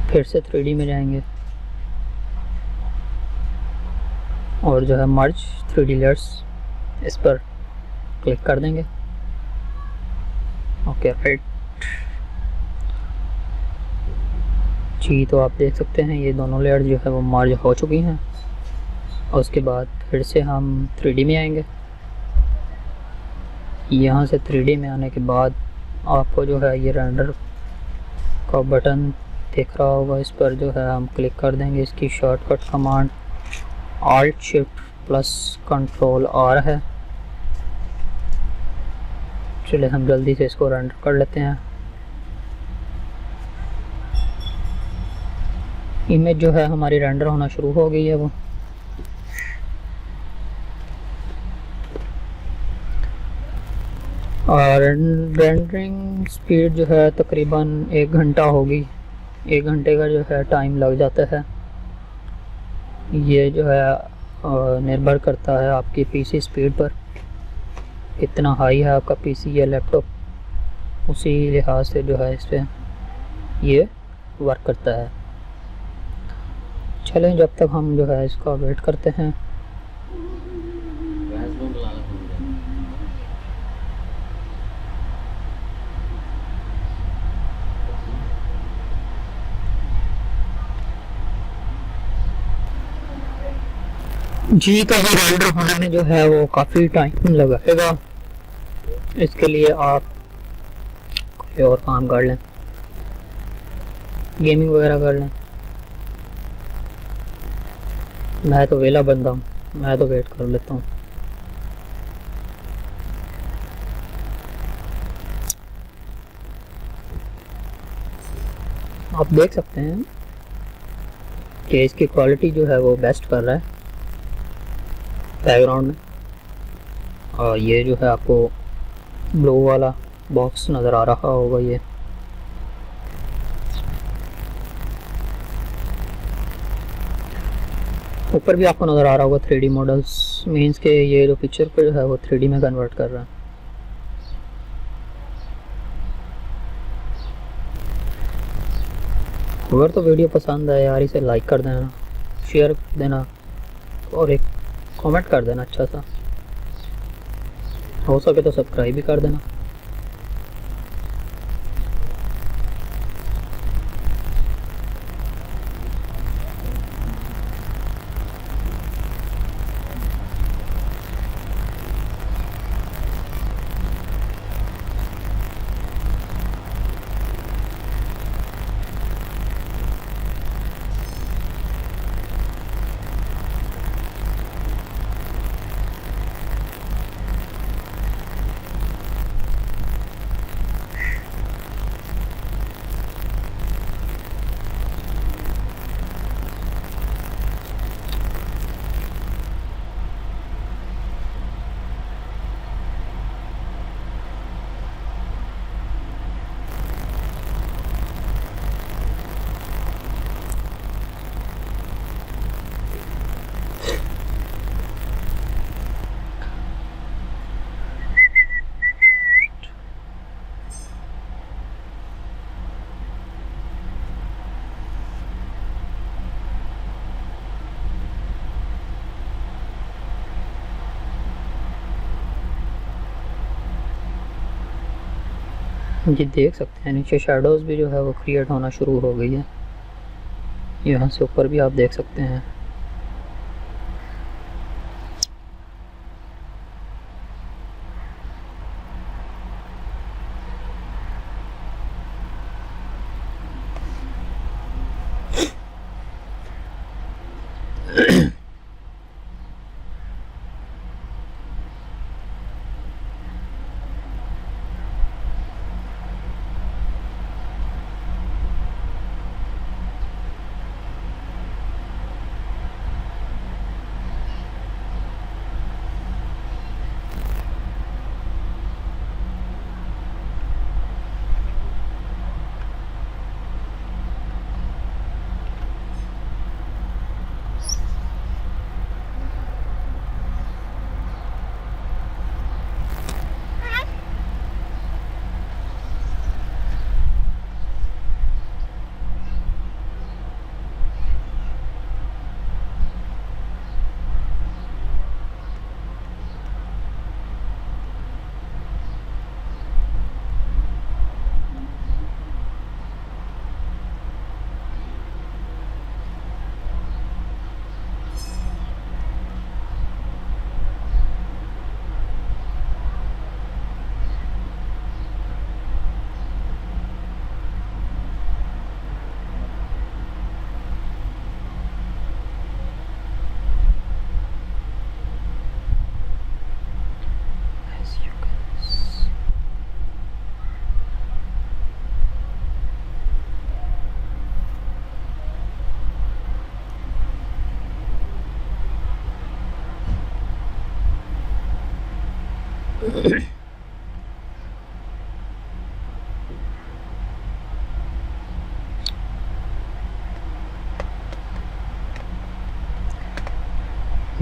फिर से 3D में जाएंगे और जो है मर्ज 3D लेयर्स इस पर क्लिक कर देंगे। ओके राइट जी, तो आप देख सकते हैं ये दोनों लेयर जो है वो मर्ज हो चुकी हैं। और उसके बाद फिर से हम 3D में आएंगे। यहाँ से 3D में आने के बाद आपको जो है ये रेंडर का बटन दिख रहा होगा, इस पर जो है हम क्लिक कर देंगे। इसकी shortcut command Alt Shift plus Control R है। चलिए हम जल्दी से इसको रेंडर कर लेते हैं। इमेज जो है हमारी रेंडर होना शुरू हो गई है वो। और रेंडरिंग स्पीड जो है तकरीबन 1 घंटा होगी। 1 घंटे का जो है टाइम लग जाता है। ये जो है निर्भर करता है आपकी पीसी स्पीड पर, कितना हाई है आपका पीसी या लैपटॉप, उसी लिहाज से जो है इस पर ये वर्क करता है। चलें जब तक हम जो है इसका वेट करते हैं। जी, तो ये रेंडर होने में जो है वो काफ़ी टाइम लगेगा। इसके लिए आप कोई और काम कर लें, गेमिंग वगैरह कर लें। मैं तो वेला बंदा हूँ, मैं तो वेट कर लेता हूँ। आप देख सकते हैं कि इसकी क्वालिटी जो है वो बेस्ट कर रहा है बैकग्राउंड में। और ये जो है आपको ब्लू वाला बॉक्स नज़र आ रहा होगा, ये ऊपर भी आपको नज़र आ रहा होगा 3D मॉडल्स, मीन्स के ये जो पिक्चर को जो है वो 3D में कन्वर्ट कर रहा है। अगर तो वीडियो पसंद आए यार इसे लाइक कर देना, शेयर कर देना और एक कमेंट कर देना अच्छा सा, हो सके तो सब्सक्राइब भी कर देना। ये देख सकते हैं नीचे शेडोज़ भी जो है वो क्रिएट होना शुरू हो गई है। यहाँ से ऊपर भी आप देख सकते हैं।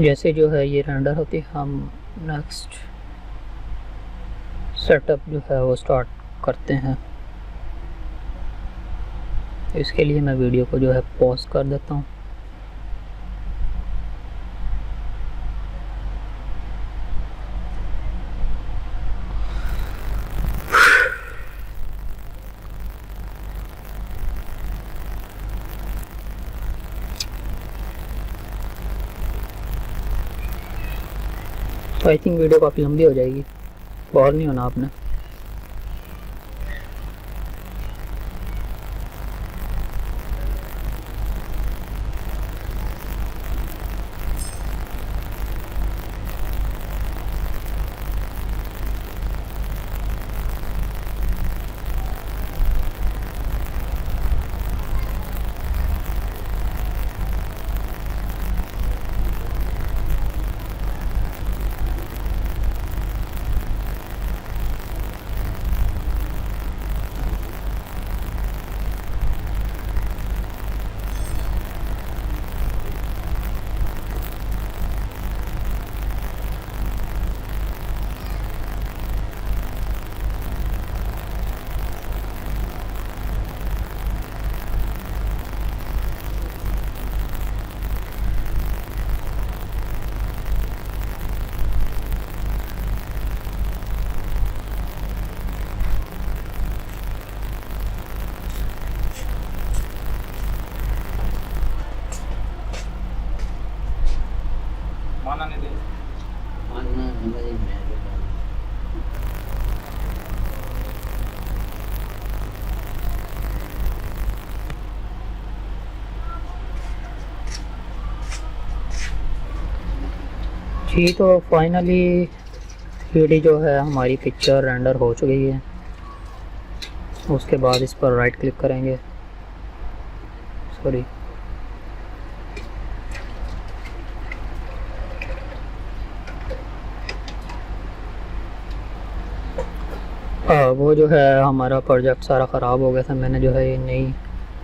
जैसे जो है ये रेंडर होती है, हम नेक्स्ट सेटअप जो है वो स्टार्ट करते हैं। इसके लिए मैं वीडियो को जो है पॉज कर देता हूँ। तो आई थिंक वीडियो काफ़ी लंबी हो जाएगी, बोर नहीं होना आपने। माना नहीं दे मानना हमारी मेहरबानी। जी तो फाइनली 3D जो है हमारी पिक्चर रेंडर हो चुकी है। उसके बाद इस पर राइट क्लिक करेंगे, सॉरी वो जो है हमारा प्रोजेक्ट सारा ख़राब हो गया था। मैंने जो है ये नई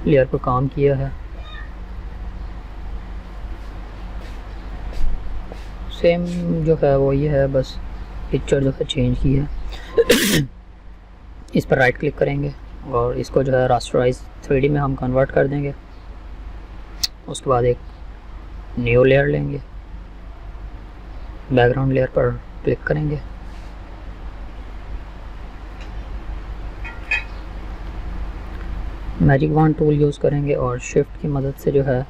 लेयर पर काम किया है। सेम जो है वो ये है, बस पिक्चर जो है चेंज की है। इस पर राइट क्लिक करेंगे और इसको जो है रास्टराइज 3D में हम कन्वर्ट कर देंगे। उसके बाद एक न्यू लेयर लेंगे, बैकग्राउंड लेयर पर क्लिक करेंगे। मैजिक वॉन्ड टूल यूज़ करेंगे और शिफ्ट की मदद से जो है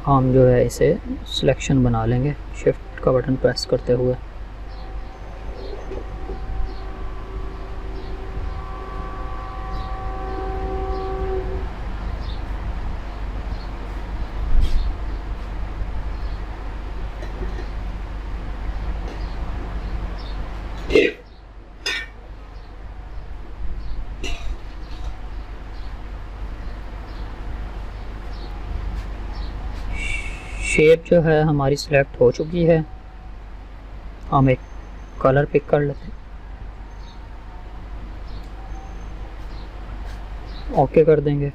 हम जो है इसे सिलेक्शन बना लेंगे शिफ्ट का बटन प्रेस करते हुए। शेप जो है हमारी सिलेक्ट हो चुकी है। हम एक कलर पिक कर लेते हैं, ओके कर देंगे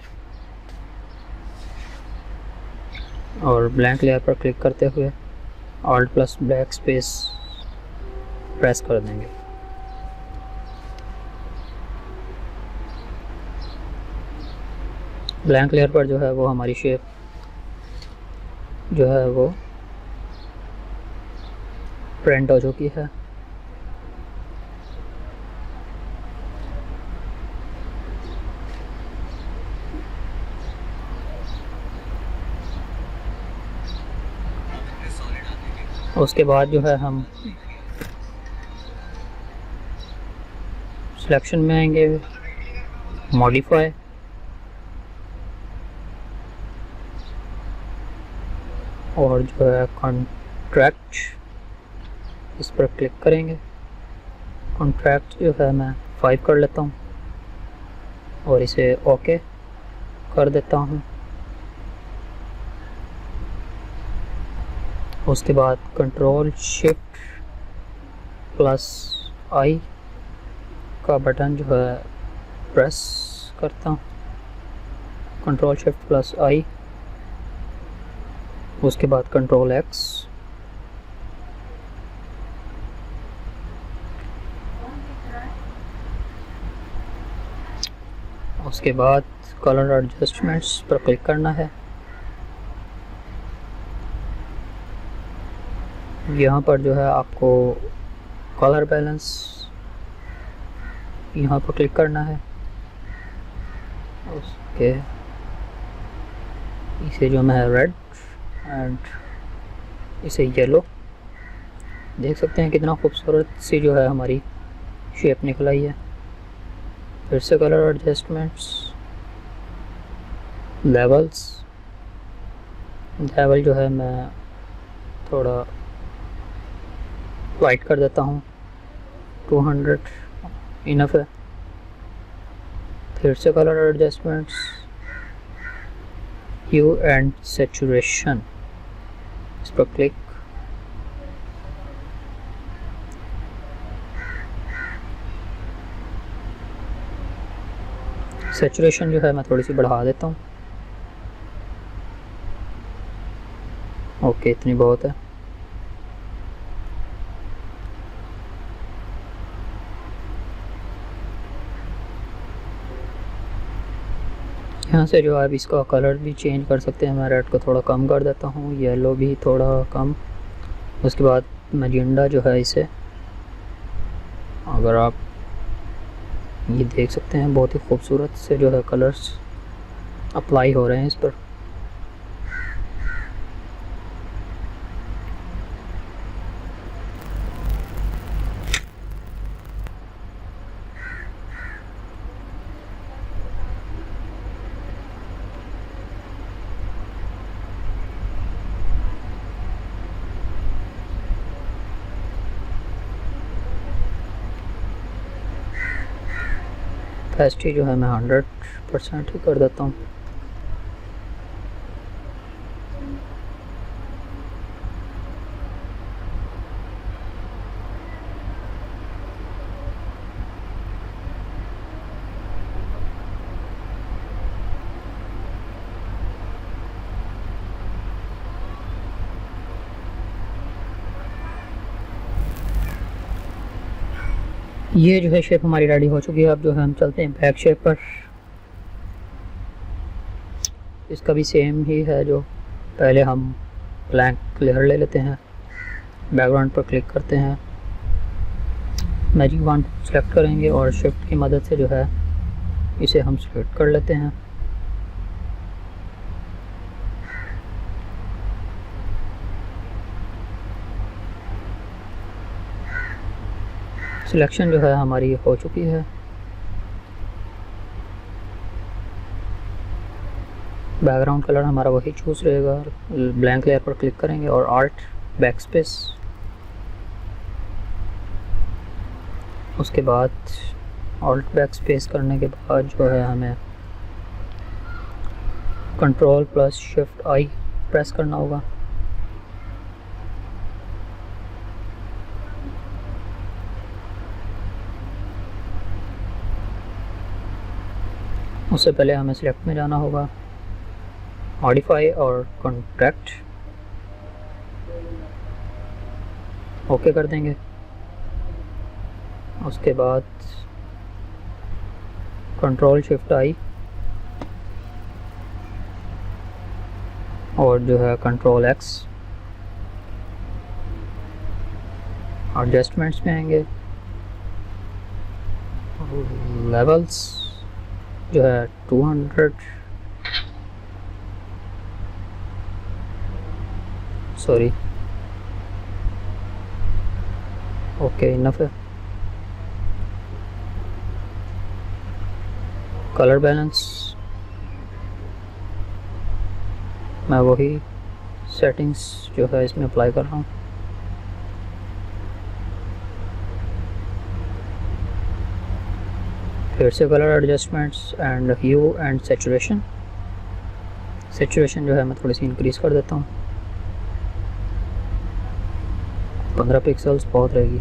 और ब्लैंक लेयर पर क्लिक करते हुए alt plus black space press कर देंगे। ब्लैंक लेयर पर जो है वो हमारी शेप जो है वो प्रिंट हो चुकी है। उसके बाद जो है हम सिलेक्शन में आएंगे, मॉडिफाई, और जो है कॉन्ट्रैक्ट इस पर क्लिक करेंगे। कॉन्ट्रैक्ट जो है मैं 5 कर लेता हूँ और इसे ओके कर देता हूँ। उसके बाद कंट्रोल शिफ्ट प्लस आई का बटन जो है प्रेस करता हूँ, कंट्रोल शिफ्ट प्लस आई। उसके बाद कंट्रोल एक्स, उसके बाद कलर एडजस्टमेंट्स पर क्लिक करना है। यहाँ पर जो है आपको कलर बैलेंस यहाँ पर क्लिक करना है। उसके इसे जो मैं रेड एंड इसे येलो, देख सकते हैं कितना खूबसूरत सी जो है हमारी शेप निकल आई है। फिर से कलर एडजस्टमेंट्स, लेवल्स, लेवल जो है मैं थोड़ा वाइट कर देता हूँ, 200 इनफ है। फिर से colour adjustments, hue and saturation, इस पर क्लिक। सैचुरेशन जो है मैं थोड़ी सी बढ़ा देता हूँ। ओके, इतनी बहुत है। यहाँ से जो आप इसका कलर भी चेंज कर सकते हैं। मैं रेड को थोड़ा कम कर देता हूँ, येलो भी थोड़ा कम। उसके बाद मैजेंडा जो है इसे, अगर आप ये देख सकते हैं बहुत ही खूबसूरत से जो है कलर्स अप्लाई हो रहे हैं इस पर। फेस्टी जो है मैं 100% ही कर देता हूँ। ये जो है शेप हमारी रेडी हो चुकी है। अब जो है हम चलते हैं बैक शेप पर। इसका भी सेम ही है, जो पहले हम ब्लैंक लेयर ले लेते हैं, बैकग्राउंड पर क्लिक करते हैं, मैजिक वॉन्ड सेलेक्ट करेंगे और शिफ्ट की मदद से जो है इसे हम सिलेक्ट कर लेते हैं। सिलेक्शन जो है हमारी हो चुकी है। बैकग्राउंड कलर हमारा वही चूज़ रहेगा। ब्लैंक लेयर पर क्लिक करेंगे और आल्ट बैकस्पेस, उसके बाद ऑल्ट बैकस्पेस करने के बाद जो है हमें कंट्रोल प्लस शिफ्ट आई प्रेस करना होगा। उससे पहले हमें सिलेक्ट में जाना होगा, मॉडिफाई और कॉन्ट्रैक्ट ओके कर देंगे। उसके बाद कंट्रोल शिफ्ट आई और जो है कंट्रोल एक्स, एडजस्टमेंट्स में आएंगे, लेवल्स जो है 200, सॉरी ओके इनफ है। कलर बैलेंस मैं वही सेटिंग्स जो है इसमें अप्लाई कर रहा हूँ। फिर से colour adjustments and hue and saturation जो है मैं थोड़ी सी इंक्रीज़ कर देता हूँ। 15 पिक्सल्स बहुत रहेगी।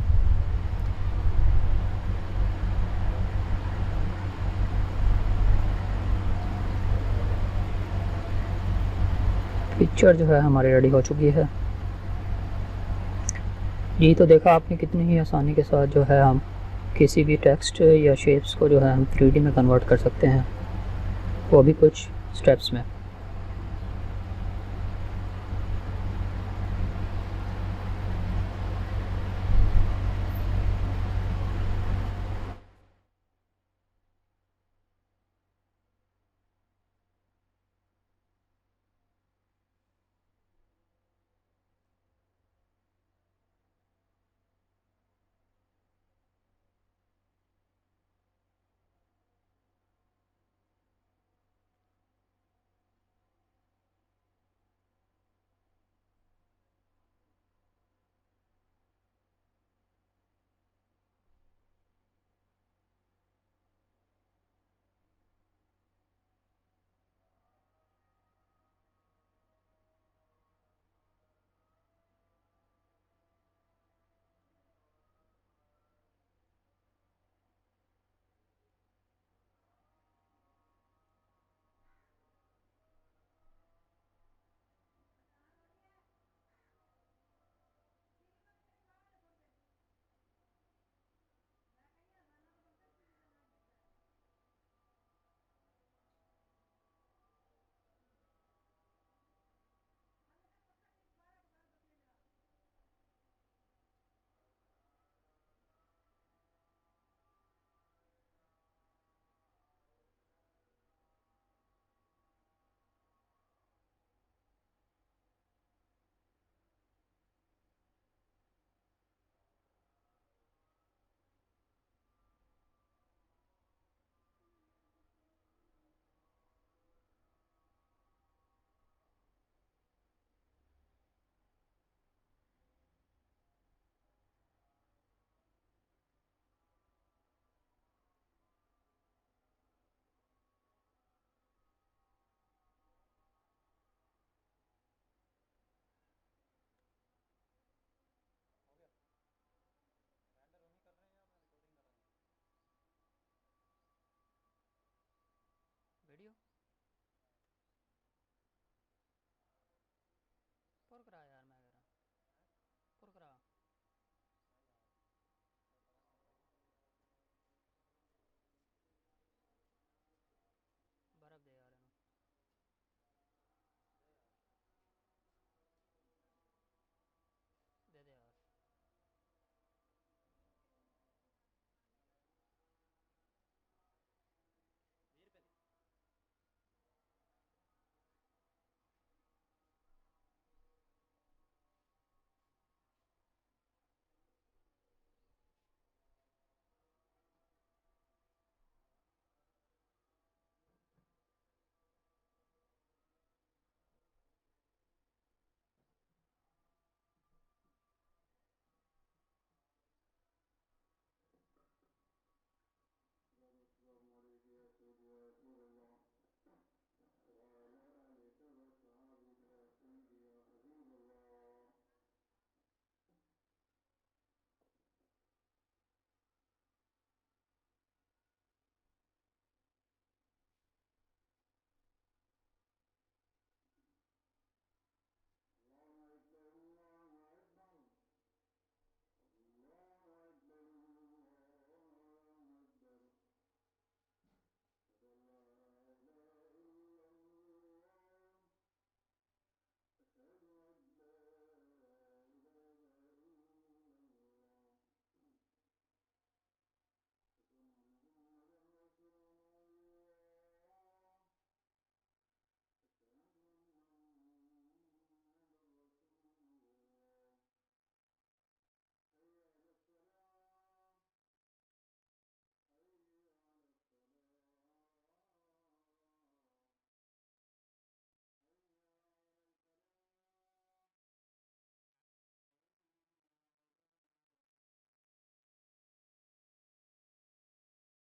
पिक्चर जो है हमारी रेडी हो चुकी है जी। तो देखा आपने कितनी ही आसानी के साथ जो है हम किसी भी टेक्स्ट या शेप्स को जो है हम 3D में कन्वर्ट कर सकते हैं, वो भी कुछ स्टेप्स में।